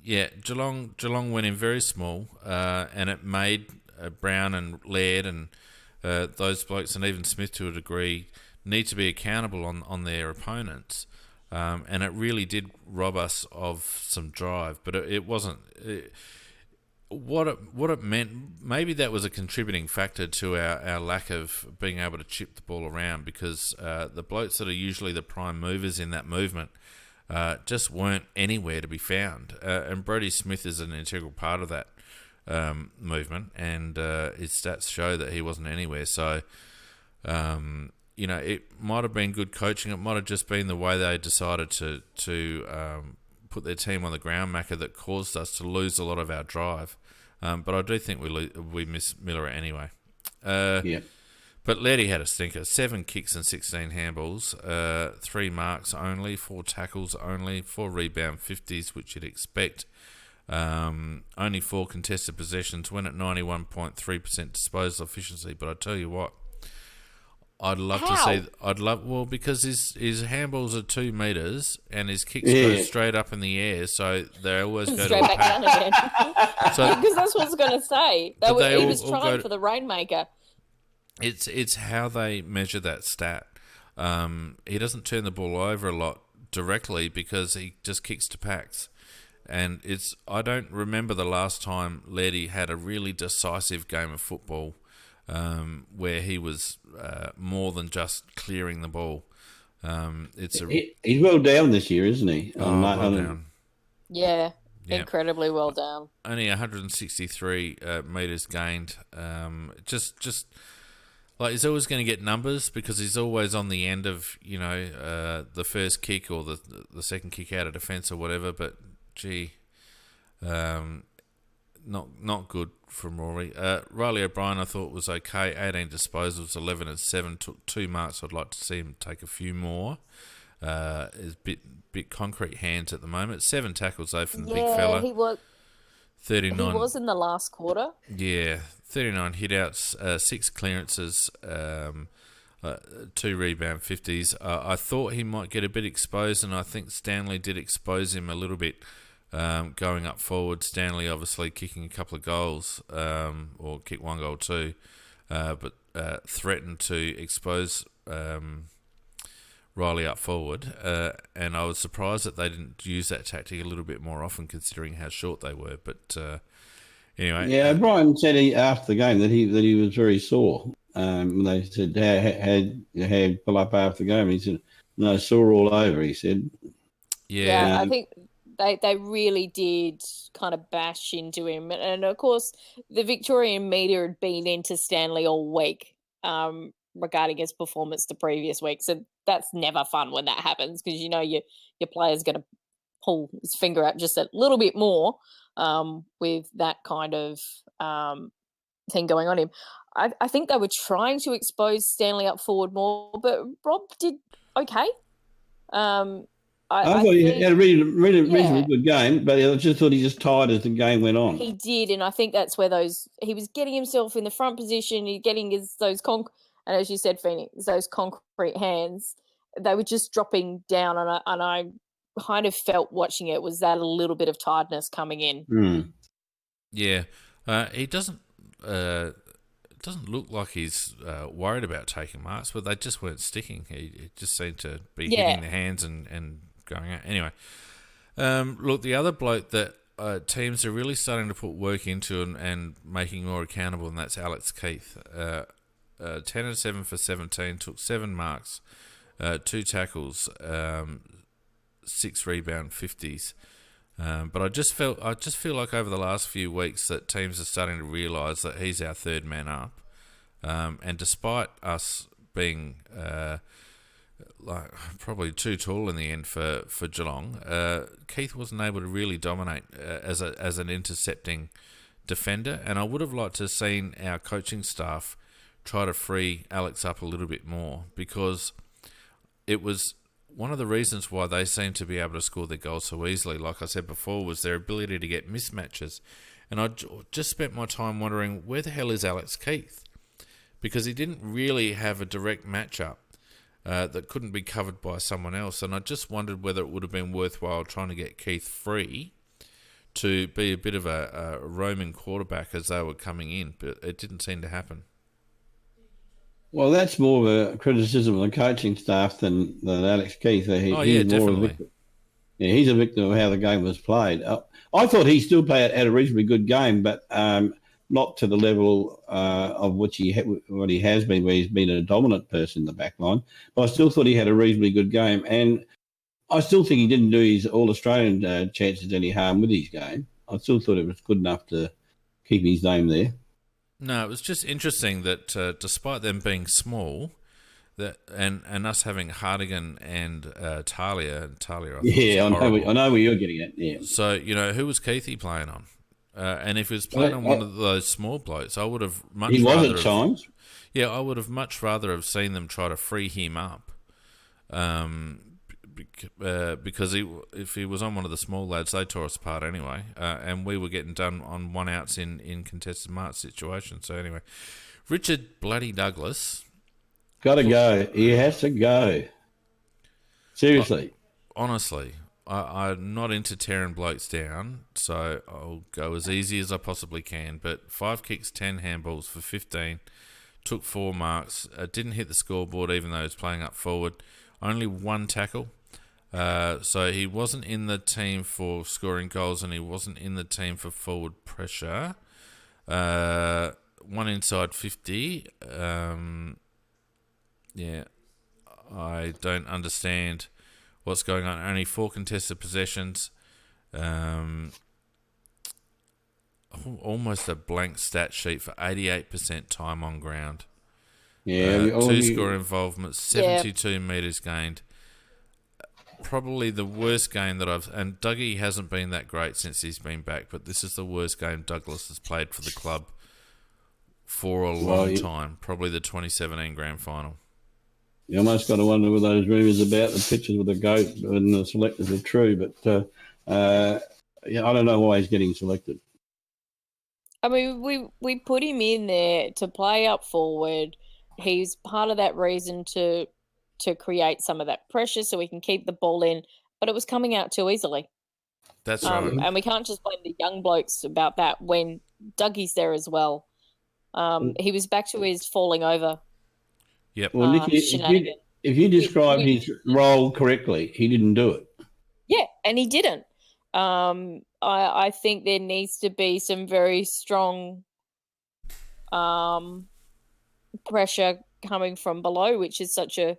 Yeah, Geelong went in very small, and it made Brown and Laird and those blokes, and even Smith to a degree, need to be accountable on their opponents. And it really did rob us of some drive, but it wasn't. What it meant, maybe that was a contributing factor to our lack of being able to chip the ball around, because the blokes that are usually the prime movers in that movement just weren't anywhere to be found. And Brodie Smith is an integral part of that movement, and his stats show that he wasn't anywhere. So, it might have been good coaching. It might have just been the way they decided to put their team on the ground, Macca, that caused us to lose a lot of our drive. But I do think we miss Miller anyway. Yeah. But Lairdy had a stinker. 7 kicks and 16 handballs, 3 marks only, 4 tackles only, 4 rebound 50s, which you'd expect. Only 4 contested possessions, went at 91.3% disposal efficiency. But I tell you what, I'd love to see. Because his handballs are 2 meters and his kicks go straight up in the air, so they always go straight to back down again. So, because that's what I was going to say. He was trying for the Rainmaker. It's how they measure that stat. He doesn't turn the ball over a lot directly because he just kicks to packs. And I don't remember the last time Lairdy had a really decisive game of football where he was more than just clearing the ball. He's well down this year, isn't he? Well down. Yeah, incredibly well down. Only 163 metres gained. Just like, he's always going to get numbers because he's always on the end of, the first kick or the second kick out of defence or whatever. But gee, not good from Rory. Riley O'Brien, I thought, was okay. 18 disposals, 11 and 7. Took 2 marks. I'd like to see him take a few more. Is bit concrete hands at the moment. 7 tackles though from the big fella. He was. 39. He was in the last quarter. Yeah, 39 hitouts, 6 clearances, 2 rebound 50s. I thought he might get a bit exposed, and I think Stanley did expose him a little bit. Going up forward, Stanley obviously kicking a couple of goals, or kick 1 goal too, but threatened to expose Riley up forward, and I was surprised that they didn't use that tactic a little bit more often, considering how short they were. But anyway, yeah, Brian said after the game that he was very sore. They said how pull up after the game. He said no, sore all over. He said, yeah, I think they really did kind of bash into him, and of course the Victorian media had been into Stanley all week regarding his performance the previous week. So that's never fun when that happens, because your player's going to pull his finger out just a little bit more with that kind of thing going on him. I think they were trying to expose Stanley up forward more, but Rob did okay. I thought he had a reasonably good game, but I just thought he just tired as the game went on. He did, and I think that's where he was getting himself in the front position. He getting and as you said, Phoenix, those concrete hands. They were just dropping down, and I kind of felt watching it was that a little bit of tiredness coming in. Mm. Yeah, he doesn't look like he's worried about taking marks, but they just weren't sticking. He just seemed to be hitting the hands and going out. Anyway, look, the other bloke that teams are really starting to put work into and making more accountable, and that's Alex Keith. 10 and 7 for 17, took 7 marks, 2 tackles, 6 rebound 50s. But I just feel like over the last few weeks that teams are starting to realise that he's our third man up, and despite us being probably too tall in the end for Geelong, Keith wasn't able to really dominate as an intercepting defender, and I would have liked to have seen our coaching staff try to free Alex up a little bit more, because it was one of the reasons why they seem to be able to score their goals so easily, like I said before, was their ability to get mismatches. And I just spent my time wondering, where the hell is Alex Keith? Because he didn't really have a direct matchup that couldn't be covered by someone else. And I just wondered whether it would have been worthwhile trying to get Keith free to be a bit of a roaming quarterback as they were coming in. But it didn't seem to happen. Well, that's more of a criticism of the coaching staff than Alex Keith. He's definitely. He's a victim of how the game was played. I thought he still had a reasonably good game, but not to the level of what he has been, where he's been a dominant person in the back line. But I still thought he had a reasonably good game, and I still think he didn't do his All-Australian chances any harm with his game. I still thought it was good enough to keep his name there. No, it was just interesting that despite them being small, that and us having Hardigan and Talia, I know where you're getting at. Yeah. So who was Keithy playing on? And if he was playing on one of those small blokes, I would have much. He was at times. Yeah, I would have much rather have seen them try to free him up. Because if he was on one of the small lads, they tore us apart anyway, and we were getting done on one outs in contested mark situations. So anyway, Richard bloody Douglas, got to go. He has to go. Seriously, honestly, I'm not into tearing blokes down, so I'll go as easy as I possibly can. But 5 kicks, 10 handballs for 15, took 4 marks, didn't hit the scoreboard even though he was playing up forward. Only 1 tackle. So he wasn't in the team for scoring goals, and he wasn't in the team for forward pressure. 1 inside 50. Yeah, I don't understand what's going on. Only 4 contested possessions. Almost a blank stat sheet for 88% time on ground. Yeah, 2 score involvements, 72 metres gained. Probably the worst game that and Dougie hasn't been that great since he's been back, but this is the worst game Douglas has played for the club for a long time. Probably the 2017 grand final. You almost got to wonder whether those rumours about the pictures with the goat and the selectors are true, but I don't know why he's getting selected. I mean, we put him in there to play up forward. He's part of that reason to create some of that pressure so we can keep the ball in, but it was coming out too easily. That's right. And we can't just blame the young blokes about that when Dougie's there as well. He was back to his falling over. Yep. Well, Nicky, if you describe his role correctly, he didn't do it. Yeah, and he didn't. I think there needs to be some very strong pressure coming from below, which is such a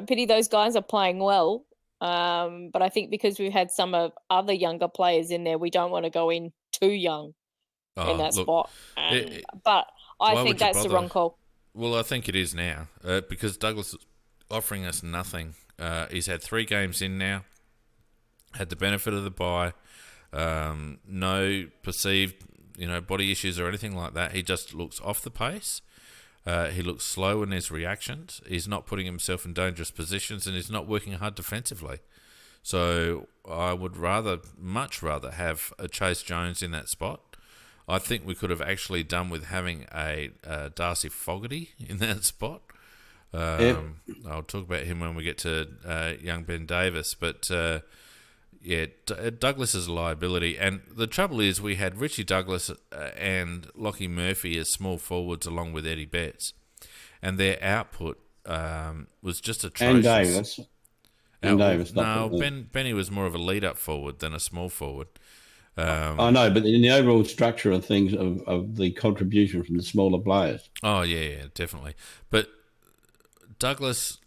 pity. Those guys are playing well, but I think because we've had some of other younger players in there, we don't want to go in too young in that spot. But I think that's the wrong call. Well, I think it is now because Douglas is offering us nothing. He's had 3 games in now, had the benefit of the bye, no perceived body issues or anything like that. He just looks off the pace. He looks slow in his reactions. He's not putting himself in dangerous positions, and he's not working hard defensively. So I would much rather have a Chase Jones in that spot. I think we could have actually done with having a Darcy Fogarty in that spot. I'll talk about him when we get to young Ben Davis. But, Douglas is a liability. And the trouble is we had Richie Douglas and Lockie Murphy as small forwards along with Eddie Betts. And their output was just atrocious. And Davis. Benny was more of a lead-up forward than a small forward. I know, but in the overall structure of things, of the contribution from the smaller players. Oh, yeah, definitely. But Douglas,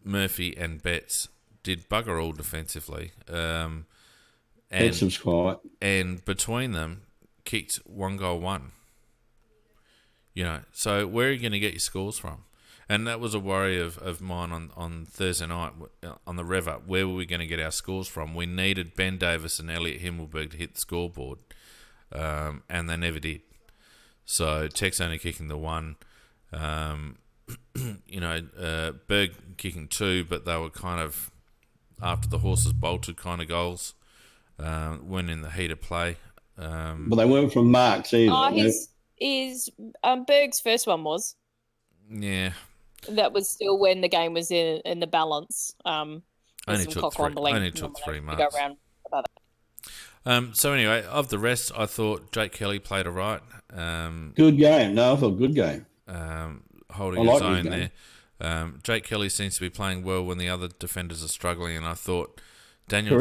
Murphy and Betts did bugger all defensively. Betts was quiet. And between them, kicked 1 goal, 1. So where are you going to get your scores from? And that was a worry of mine on Thursday night on the rev up. Where were we going to get our scores from? We needed Ben Davis and Elliot Himmelberg to hit the scoreboard, and they never did. So Tex only kicking the 1. Berg kicking 2, but they were kind of after the horses bolted kind of goals. When in the heat of play. But they weren't from marks either. Oh, his Berg's first one was. Yeah. That was still when the game was in the balance. Only took 3 marks. Go around about that. So anyway, of the rest, I thought Jake Kelly played all right. Good game. No, I thought good game. Holding his own there. Jake Kelly seems to be playing well when the other defenders are struggling, and I thought Daniel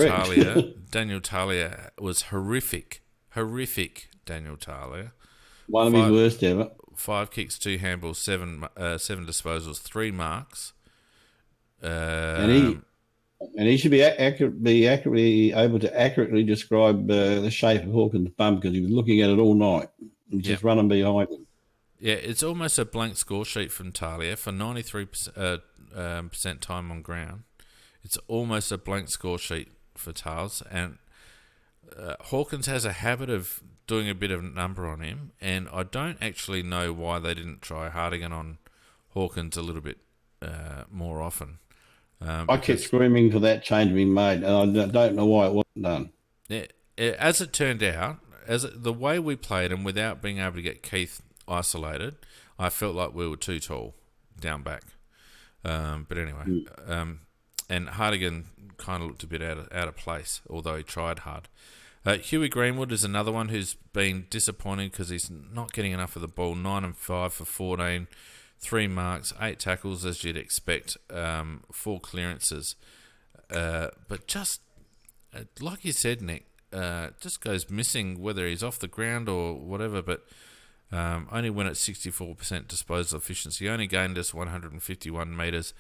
Talia was horrific. Daniel Talia. One of his worst ever. 5 kicks, 2 handballs, 7 disposals, 3 marks. And he should be accurately able to accurately describe the shape of Hawkins' bum because he was looking at it all night and just running behind him. Yeah, it's almost a blank score sheet from Talia for 93% time on ground. It's almost a blank score sheet for Tales, and Hawkins has a habit of doing a bit of number on him, and I don't actually know why they didn't try Hardigan on Hawkins a little bit more often. I kept screaming for that change being made, and I don't know why it wasn't done. Yeah, as it turned out, the way we played, and without being able to get Keith isolated, I felt like we were too tall down back. But anyway, and Hardigan kind of looked a bit out of place, although he tried hard. Huey Greenwood is another one who's been disappointing because he's not getting enough of the ball. 9 and 5 for 14, 3 marks, 8 tackles as you'd expect, 4 clearances. But just like you said, Nick, just goes missing whether he's off the ground or whatever. But only went at 64% disposal efficiency. Only gained us 151 metres.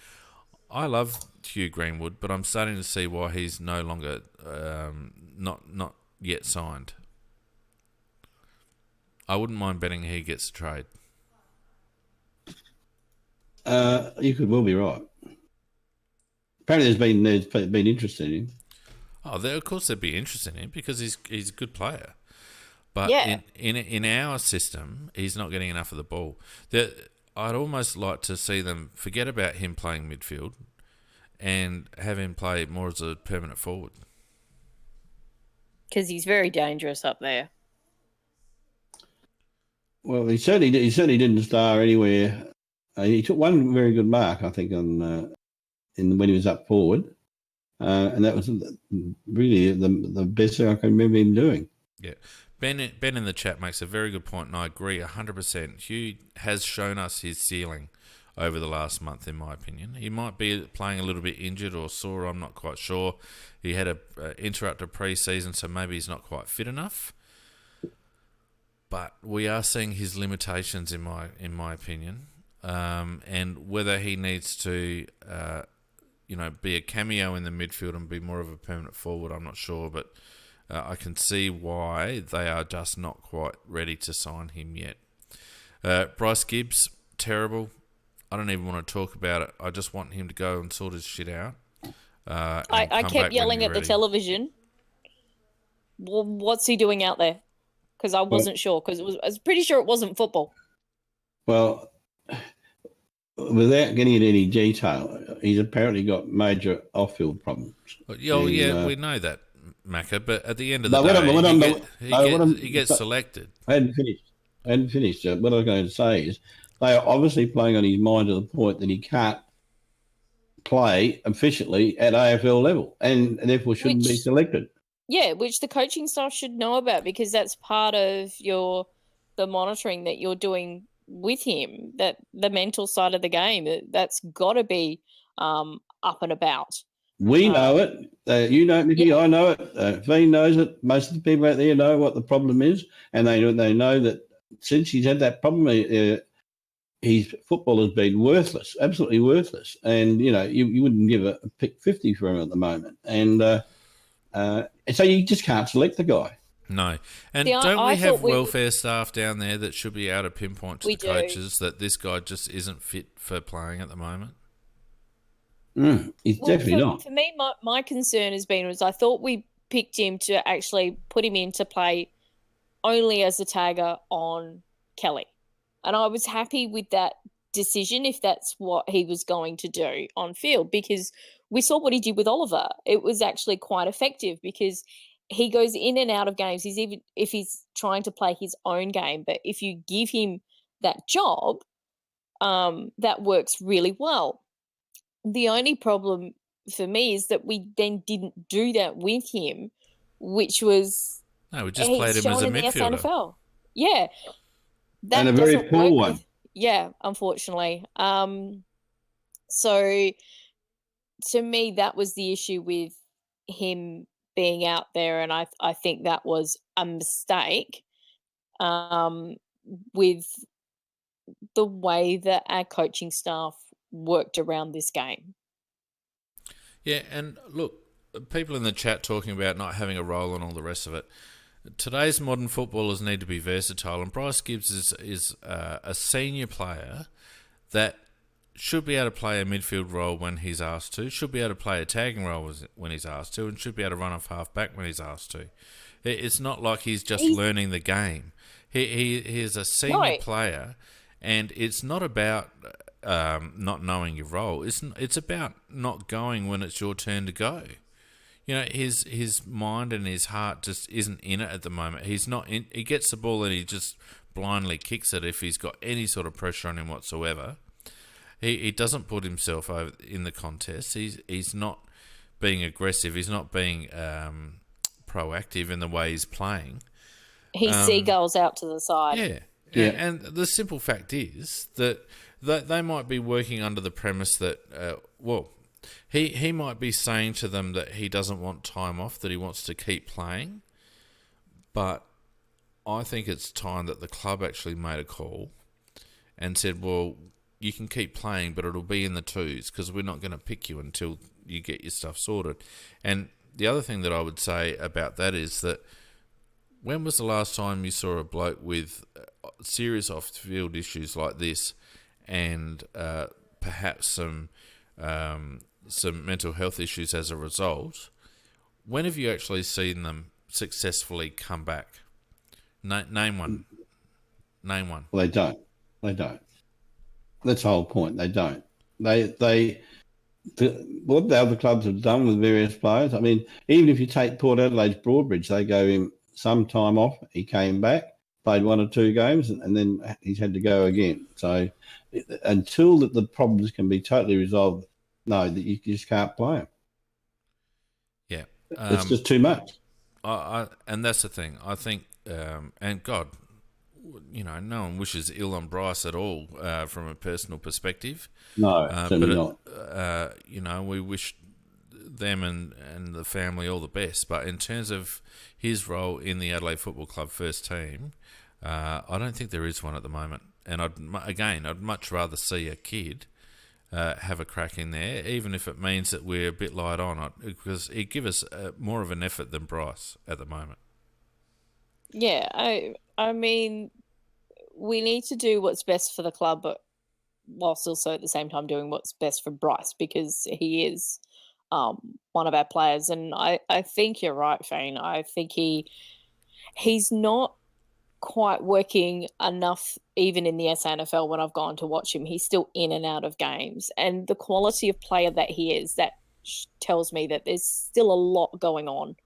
I love Hugh Greenwood, but I'm starting to see why he's no longer not yet signed. I wouldn't mind betting he gets a trade. You could well be right. Apparently, there's been interest in him. Oh, of course there'd be interest in him because he's a good player. But in our system, he's not getting enough of the ball. I'd almost like to see them forget about him playing midfield and have him play more as a permanent forward. Because he's very dangerous up there. Well, he certainly didn't star anywhere. He took one very good mark, I think, on when he was up forward, and that was really the best thing I can remember him doing. Yeah. Ben in the chat makes a very good point, and I agree 100%. Hugh has shown us his ceiling over the last month, in my opinion. He might be playing a little bit injured or sore, I'm not quite sure. He had a interrupted pre-season, so maybe he's not quite fit enough. But we are seeing his limitations, in my opinion, and whether he needs to, be a cameo in the midfield and be more of a permanent forward, I'm not sure, but I can see why they are just not quite ready to sign him yet. Bryce Gibbs, terrible. I don't even want to talk about it. I just want him to go and sort his shit out. I kept yelling at the television. Well, what's he doing out there? Because I wasn't sure. Because I was pretty sure it wasn't football. Well, without getting into any detail, he's apparently got major off-field problems. We know that, Macca. But at the end of the day, he gets selected. I hadn't finished. What I was going to say is they are obviously playing on his mind to the point that he can't play efficiently at AFL level and therefore shouldn't be selected. Yeah, which the coaching staff should know about because that's part of the monitoring that you're doing with him, that the mental side of the game, that's got to be up and about. We know it. You know it, Mickey. Yeah. I know it. Veen knows it. Most of the people out there know what the problem is, and they know that since he's had that problem, his football has been worthless, absolutely worthless. And, you wouldn't give a pick 50 for him at the moment. And so you just can't select the guy. No. And don't we have welfare staff down there that should be able to pinpoint to the coaches that this guy just isn't fit for playing at the moment? He's definitely not. For me, my concern was I thought we picked him to actually put him in to play only as a tagger on Kelly. And I was happy with that decision if that's what he was going to do on field, because we saw what he did with Oliver. It was actually quite effective because he goes in and out of games. He's even if he's trying to play his own game, but if you give him that job, that works really well. The only problem for me is that we then didn't do that with him, which was No, we just played him as a shown in the midfielder. SNFL. Yeah, that And a very doesn't poor work one. yeah, unfortunately. So to me, that was the issue with him being out there, and I think that was a mistake with the way that our coaching staff worked around this game. Yeah, and look, people in the chat talking about not having a role and all the rest of it. Today's modern footballers need to be versatile, and Bryce Gibbs is a senior player that should be able to play a midfield role when he's asked to, should be able to play a tagging role when he's asked to, and should be able to run off half-back when he's asked to. It's not like he's just learning the game. He is a senior player, and it's not about not knowing your role. It's about not going when it's your turn to go. You know, his mind and his heart just isn't in it at the moment. He's not in. He gets the ball and he just blindly kicks it if he's got any sort of pressure on him whatsoever. He doesn't put himself over in the contest. He's not being aggressive. He's not being proactive in the way he's playing. He seagulls out to the side. Yeah. And the simple fact is that they might be working under the premise that, he might be saying to them that he doesn't want time off, that he wants to keep playing. But I think it's time that the club actually made a call and said, well, you can keep playing, but it'll be in the twos because we're not going to pick you until you get your stuff sorted. And the other thing that I would say about that is that when was the last time you saw a bloke with serious off-field issues like this and perhaps some mental health issues as a result? When have you actually seen them successfully come back? Name one. Name one. Well, they don't. That's the whole point. They don't. What the other clubs have done with various players, I mean, even if you take Port Adelaide's Broadbridge, they gave him some time off. He came back, played 1 or 2 games, and then he's had to go again. So until the problems can be totally resolved, no, that you just can't play him. Yeah. It's just too much. And that's the thing. I think, and God, you know, no one wishes ill on Bryce at all from a personal perspective. No, certainly not. You know, we wish them and the family all the best. But in terms of his role in the Adelaide Football Club first team, I don't think there is one at the moment. And I'd much rather see a kid have a crack in there, even if it means that we're a bit light on it, because it gives us more of an effort than Bryce at the moment. Yeah, I mean, we need to do what's best for the club, but whilst also at the same time doing what's best for Bryce, because he is one of our players. And I think you're right, Fane. I think he's not quite working enough even in the SNFL when I've gone to watch him. He's still in and out of games. And the quality of player that he is, that tells me that there's still a lot going on.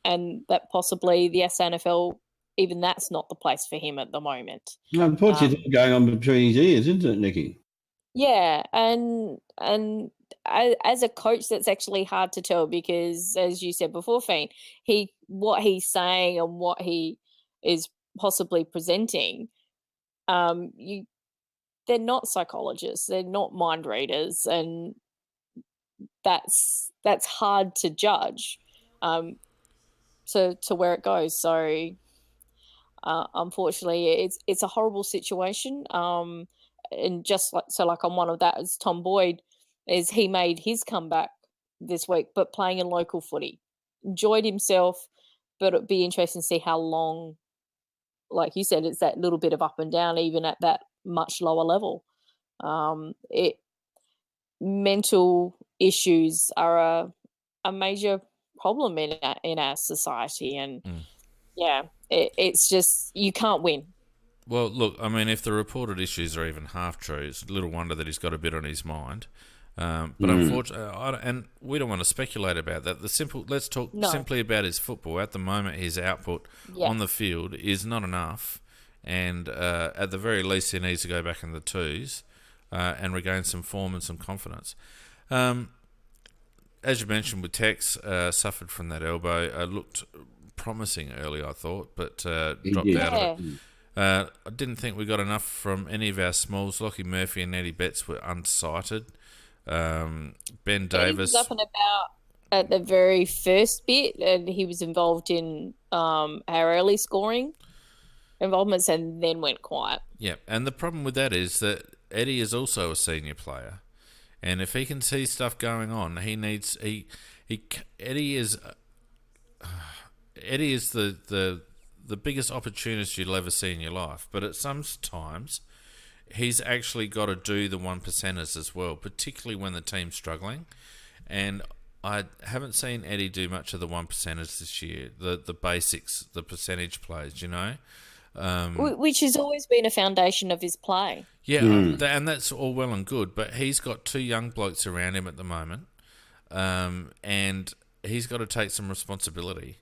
And that possibly the SNFL, even that's not the place for him at the moment. Unfortunately, it's going on between his ears, isn't it, Nikki? Yeah, and as a coach, that's actually hard to tell because, as you said before, Fane, what he's saying and what he is possibly presenting, they're not psychologists, they're not mind readers, and that's hard to judge. To where it goes. So unfortunately, it's a horrible situation. And just like on one of that is Tom Boyd, is he made his comeback this week, but playing in local footy, enjoyed himself, but it'd be interesting to see how long. Like you said, it's that little bit of up and down, even at that much lower level. Mental issues are a major problem in our society, and it's just you can't win. Well, look, I mean, if the reported issues are even half true, it's little wonder that he's got a bit on his mind. But unfortunately, and we don't want to speculate about that. Let's talk simply about his football. At the moment, his output on the field is not enough, and at the very least, he needs to go back in the twos and regain some form and some confidence. As you mentioned, with Tex, suffered from that elbow. Looked promising early, I thought, but dropped out of it. I didn't think we got enough from any of our smalls. Lockie Murphy and Eddie Betts were unsighted. Ben Davis Eddie was up and about at the very first bit, and he was involved in our early scoring involvements, and then went quiet. Yeah, and the problem with that is that Eddie is also a senior player, and if he can see stuff going on, Eddie is the biggest opportunist you'll ever see in your life. But at some times, he's actually got to do the one percenters as well, particularly when the team's struggling. And I haven't seen Eddie do much of the one percenters this year. The basics, the percentage plays, Which has always been a foundation of his play. Yeah, and that's all well and good. But he's got two young blokes around him at the moment, and he's got to take some responsibility.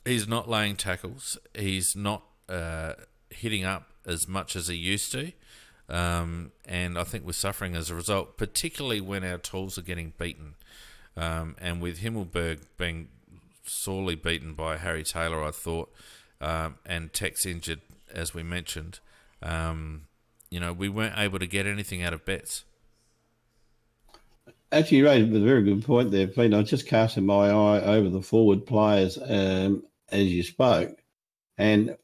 He's not laying tackles. He's not hitting up as much as he used to. And I think we're suffering as a result, particularly when our tools are getting beaten. And with Himmelberg being sorely beaten by Harry Taylor, I thought, and Tex injured, as we mentioned, we weren't able to get anything out of Betts. Actually, you raised a very good point there, Pete. I was just casting my eye over the forward players as you spoke, and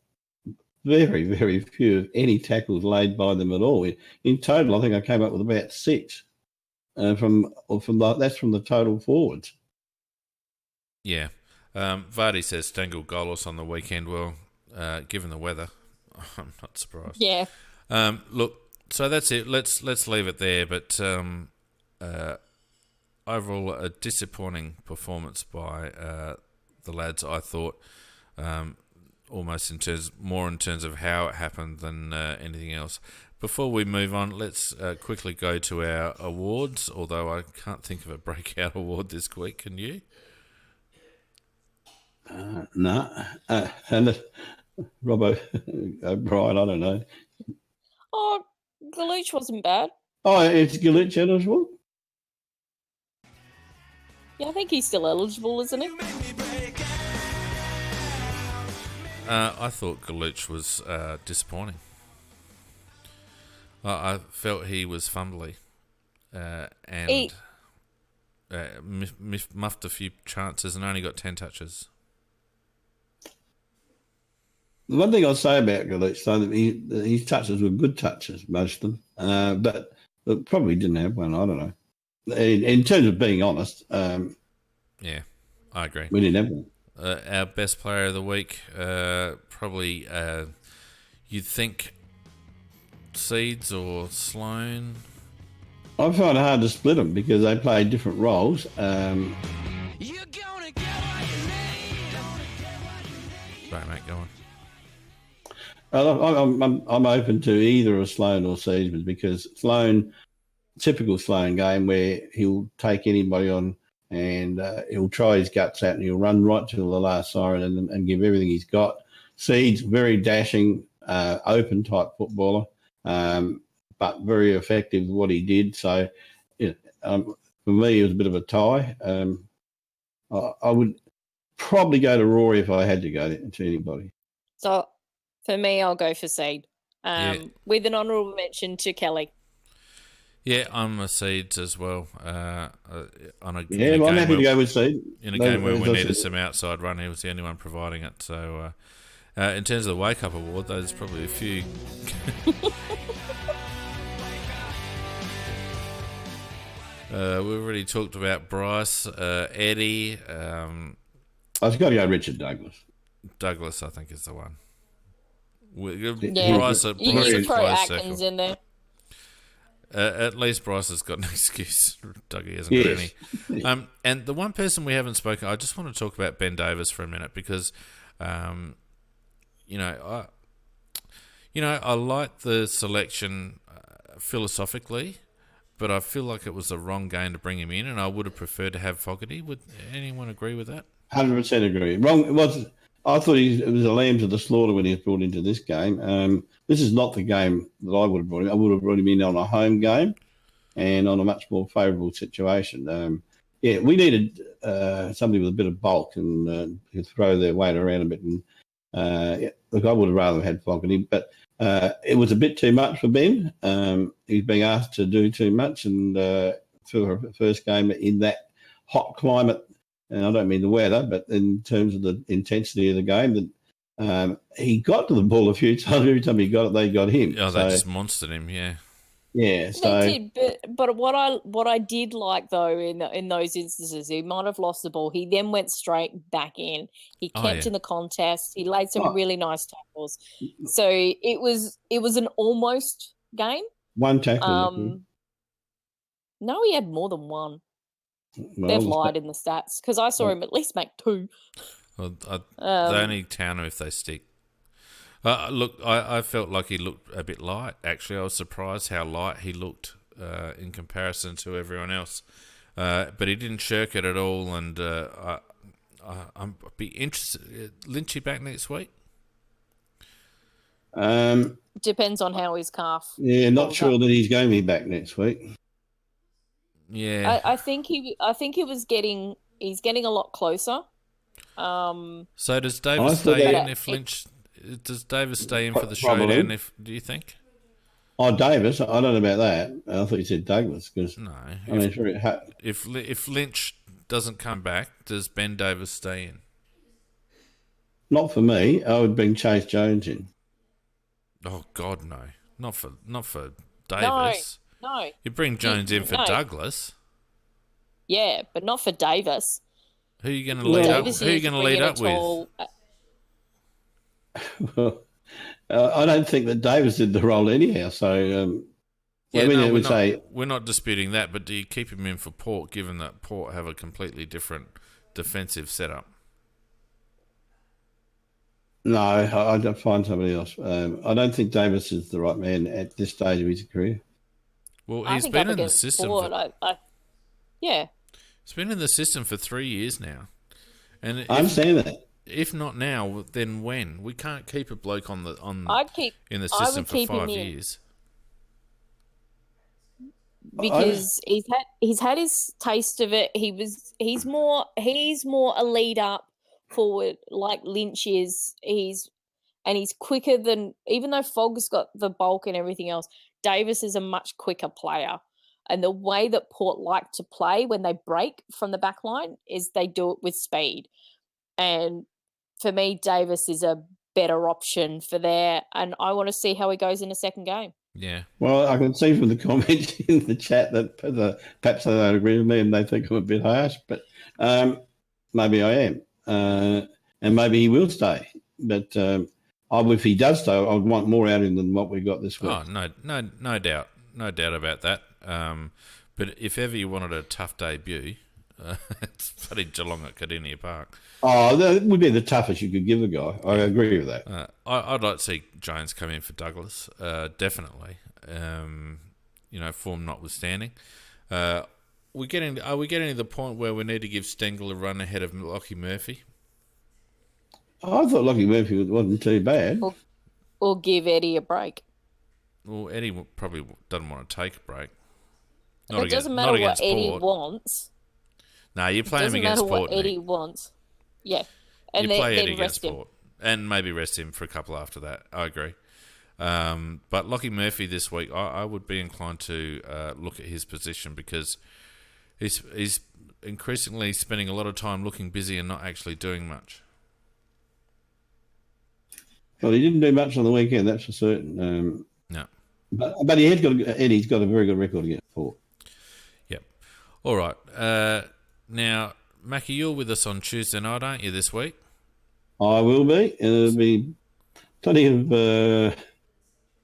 very, very few, if any, tackles laid by them at all. In total, I think I came up with about 6 that's from the total forwards. Yeah. Vardy says Stengel goalless on the weekend. Well, given the weather, I'm not surprised. Yeah. Look, so that's it. Let's leave it there. But overall, a disappointing performance by the lads, I thought, almost in terms of how it happened than anything else. Before we move on, let's quickly go to our awards, although I can't think of a breakout award this week. Can you? No. And Robbo O'Brien, I don't know. Oh, Galuch wasn't bad. Oh, it's Galuch eligible? Yeah, I think he's still eligible, isn't he? I thought Galuch was disappointing. I felt he was fumbly and muffed a few chances and only got 10 touches. The one thing I'll say about Galuch, so that his touches were good touches, most of them, but probably didn't have one. I don't know. In terms of being honest, yeah, I agree. We didn't have one. Our best player of the week, probably you'd think Seeds or Sloan. I find it hard to split them because they play different roles. Sorry, mate, go on. I'm open to either a Sloan or Seedsman because typical Sloan game where he'll take anybody on and he'll try his guts out and he'll run right till the last siren and give everything he's got. Seeds, very dashing, open type footballer, but very effective with what he did. So for me, it was a bit of a tie. I would probably go to Rory if I had to go to anybody. So for me, I'll go for Seed, with an honourable mention to Kelly. Yeah, I'm a Seeds as well. I'm happy to go with Seeds. In a game where we needed some outside run, he was the only one providing it. So in terms of the wake-up award, there's probably a few. We've already talked about Bryce, Eddie. I've got to go Richard Douglas. Douglas, I think, is the one. Bryce you could throw Atkins in there. At least Bryce has got an excuse. Dougie hasn't got any. And the one person we haven't spoken, I just want to talk about Ben Davis for a minute because, I like the selection philosophically, but I feel like it was the wrong game to bring him in, and I would have preferred to have Fogarty. Would anyone agree with that? 100% agree. Wrong. It was. I thought it was a lamb to the slaughter when he was brought into this game. This is not the game that I would have brought him. I would have brought him in on a home game and on a much more favourable situation. We needed somebody with a bit of bulk and could throw their weight around a bit. And look, I would have rather had Fogarty, but it was a bit too much for Ben. He's being asked to do too much, and for a first game in that hot climate. And I don't mean the weather, but in terms of the intensity of the game, that he got to the ball a few times. Every time he got it, they got him. Oh, they just monstered him, yeah. Yeah, so they did, but what I did like though in those instances, he might have lost the ball. He then went straight back in. He kept in the contest. He laid some really nice tackles. So it was an almost game. One tackle. No, he had more than one. Well, They've lied in the stats because I saw him at least make two. Well, they only count him if they stick. Look, I felt like he looked a bit light. Actually, I was surprised how light he looked in comparison to everyone else. But he didn't shirk it at all, and I'd be interested. Lynchy back next week? Depends on how his calf. Yeah, not sure that he's going to be back next week. Yeah, I think he's getting a lot closer. So does Davis stay in if Lynch? Does Davis stay in for the showdown? Do you think? Oh, Davis, I don't know about that. I thought you said Douglas because No. If Lynch doesn't come back, does Ben Davis stay in? Not for me. I would bring Chase Jones in. Oh God, no! Not for Davis. No. You bring Jones in for Douglas. Yeah, but not for Davis. Who are you going to lead up? Who are you going to lead up with? I don't think that Davis did the role anyhow. So, we're not disputing that. But do you keep him in for Port, given that Port have a completely different defensive setup? No, I'd find somebody else. I don't think Davis is the right man at this stage of his career. Well, he's been in the system. Yeah. He's been in the system for 3 years now. And I understand that. If not now, then when? We can't keep a bloke in the system for 5 years. Because he's had his taste of it. He's more a lead up forward like Lynch is. He's quicker than, even though Fogg's got the bulk and everything else, Davis is a much quicker player. And the way that Port like to play when they break from the back line is they do it with speed. And for me, Davis is a better option for there. And I want to see how he goes in the second game. Yeah. Well, I can see from the comments in the chat that perhaps they don't agree with me and they think I'm a bit harsh, but maybe I am. And maybe he will stay. But if he does stay, I'd want more out of him than what we got this week. Oh, no doubt. No doubt about that. But if ever you wanted a tough debut, it's bloody Geelong at Kardina Park. Oh, that would be the toughest you could give a guy. I agree with that. I'd like to see Jones come in for Douglas, definitely. Form notwithstanding. Are we getting to the point where we need to give Stengel a run ahead of Lockie Murphy? I thought Lockie Murphy wasn't too bad. Or give Eddie a break. Well, Eddie probably doesn't want to take a break. It doesn't matter what Eddie wants. No, you play him against Port. It doesn't matter what Eddie wants. Yeah. And you play then Eddie against him. Port. And maybe rest him for a couple after that. I agree. But Lockie Murphy this week, I would be inclined to look at his position because he's increasingly spending a lot of time looking busy and not actually doing much. Well, he didn't do much on the weekend, that's for certain. No. But Eddie's got a very good record against Port. Yep. All right. Now, Mackie, you're with us on Tuesday night, aren't you, this week? I will be. And there'll be plenty of,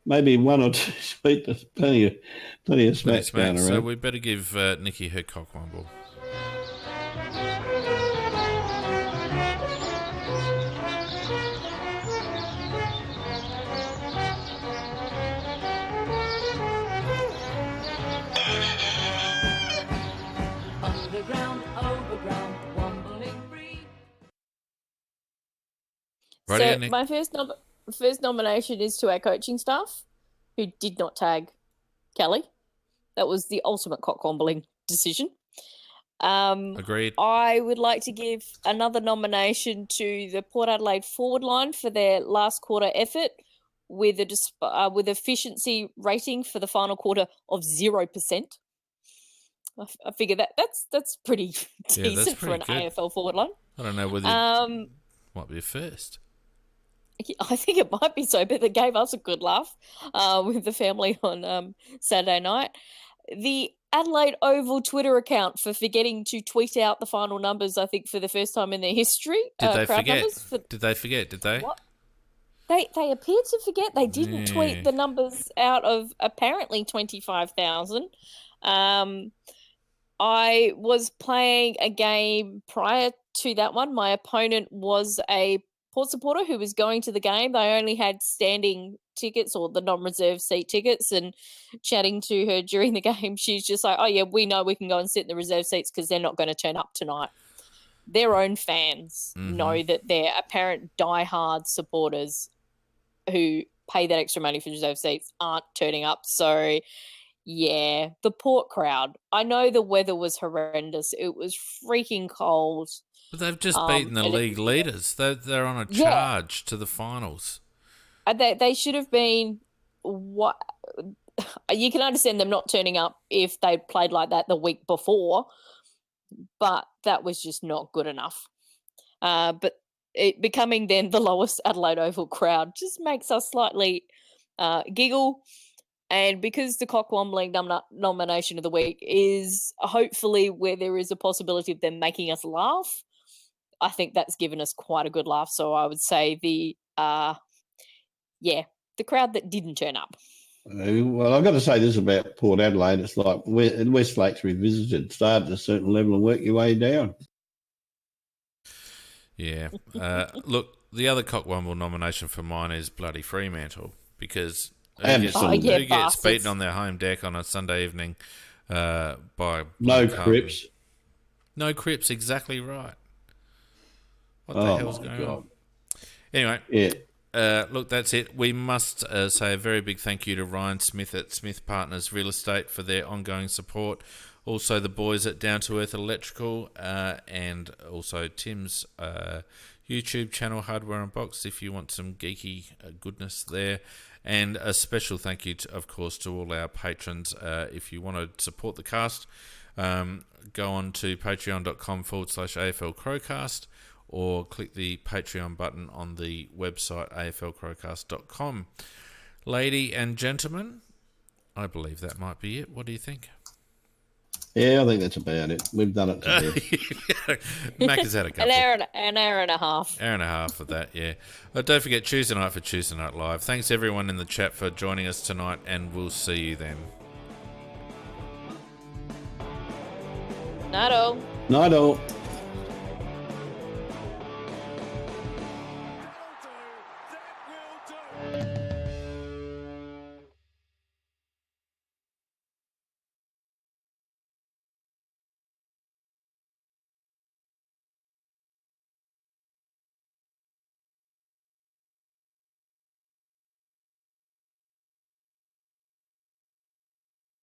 maybe one or two sweet, but plenty of smacks going around. So we better give Nikki her cock one ball. Righty, So Nick. my first nomination is to our coaching staff, who did not tag Kelly. That was the ultimate cock-wombling decision. Agreed. I would like to give another nomination to the Port Adelaide forward line for their last quarter effort with with efficiency rating for the final quarter of 0%. I figure that's pretty Yeah, that's decent for pretty an good. AFL forward line. I don't know whether might be a first. I think it might be so, but they gave us a good laugh with the family on Saturday night. The Adelaide Oval Twitter account for forgetting to tweet out the final numbers, I think, for the first time in their history. Did they crowd forget? Numbers Did they forget? Did they? What? They appeared to forget. They didn't tweet the numbers out of apparently 25,000. I was playing a game prior to that one. My opponent was a Port supporter who was going to the game. They only had standing tickets or the non-reserve seat tickets, and chatting to her during the game, she's just like, oh yeah, we know we can go and sit in the reserve seats because they're not going to turn up tonight. Their own fans know that their apparent diehard supporters who pay that extra money for reserve seats aren't turning up. So yeah, the Port crowd. I know the weather was horrendous. It was freaking cold. But they've just beaten the league leaders. They're on a charge to the finals. They should have been. What you can understand them not turning up if they played like that the week before, but that was just not good enough. But it becoming then the lowest Adelaide Oval crowd just makes us slightly giggle. And because the cock-wombling nomination of the week is hopefully where there is a possibility of them making us laugh, I think that's given us quite a good laugh. So I would say the crowd that didn't turn up. Well, I've got to say this about Port Adelaide. It's like West Lakes Revisited. Start at a certain level and work your way down. Yeah. Look, the other cockwomble nomination for mine is bloody Fremantle, because who gets beaten on their home deck on a Sunday evening by no Crips. No Crips, exactly right. What the hell's going on? Anyway, look, that's it. We must say a very big thank you to Ryan Smith at Smith Partners Real Estate for their ongoing support. Also the boys at Down to Earth Electrical, and also Tim's YouTube channel, Hardware Unboxed, if you want some geeky goodness there. And a special thank you, of course, to all our patrons. If you want to support the cast, go on to patreon.com/AFL CrowCast, or click the Patreon button on the website aflcrowcast.com. Lady and gentlemen, I believe that might be it. What do you think? Yeah, I think that's about it. We've done it today. Mac has had a couple. An hour and a half. Hour and a half for that, yeah. Don't forget Tuesday night for Tuesday Night Live. Thanks everyone in the chat for joining us tonight, and we'll see you then. Night all. Night all.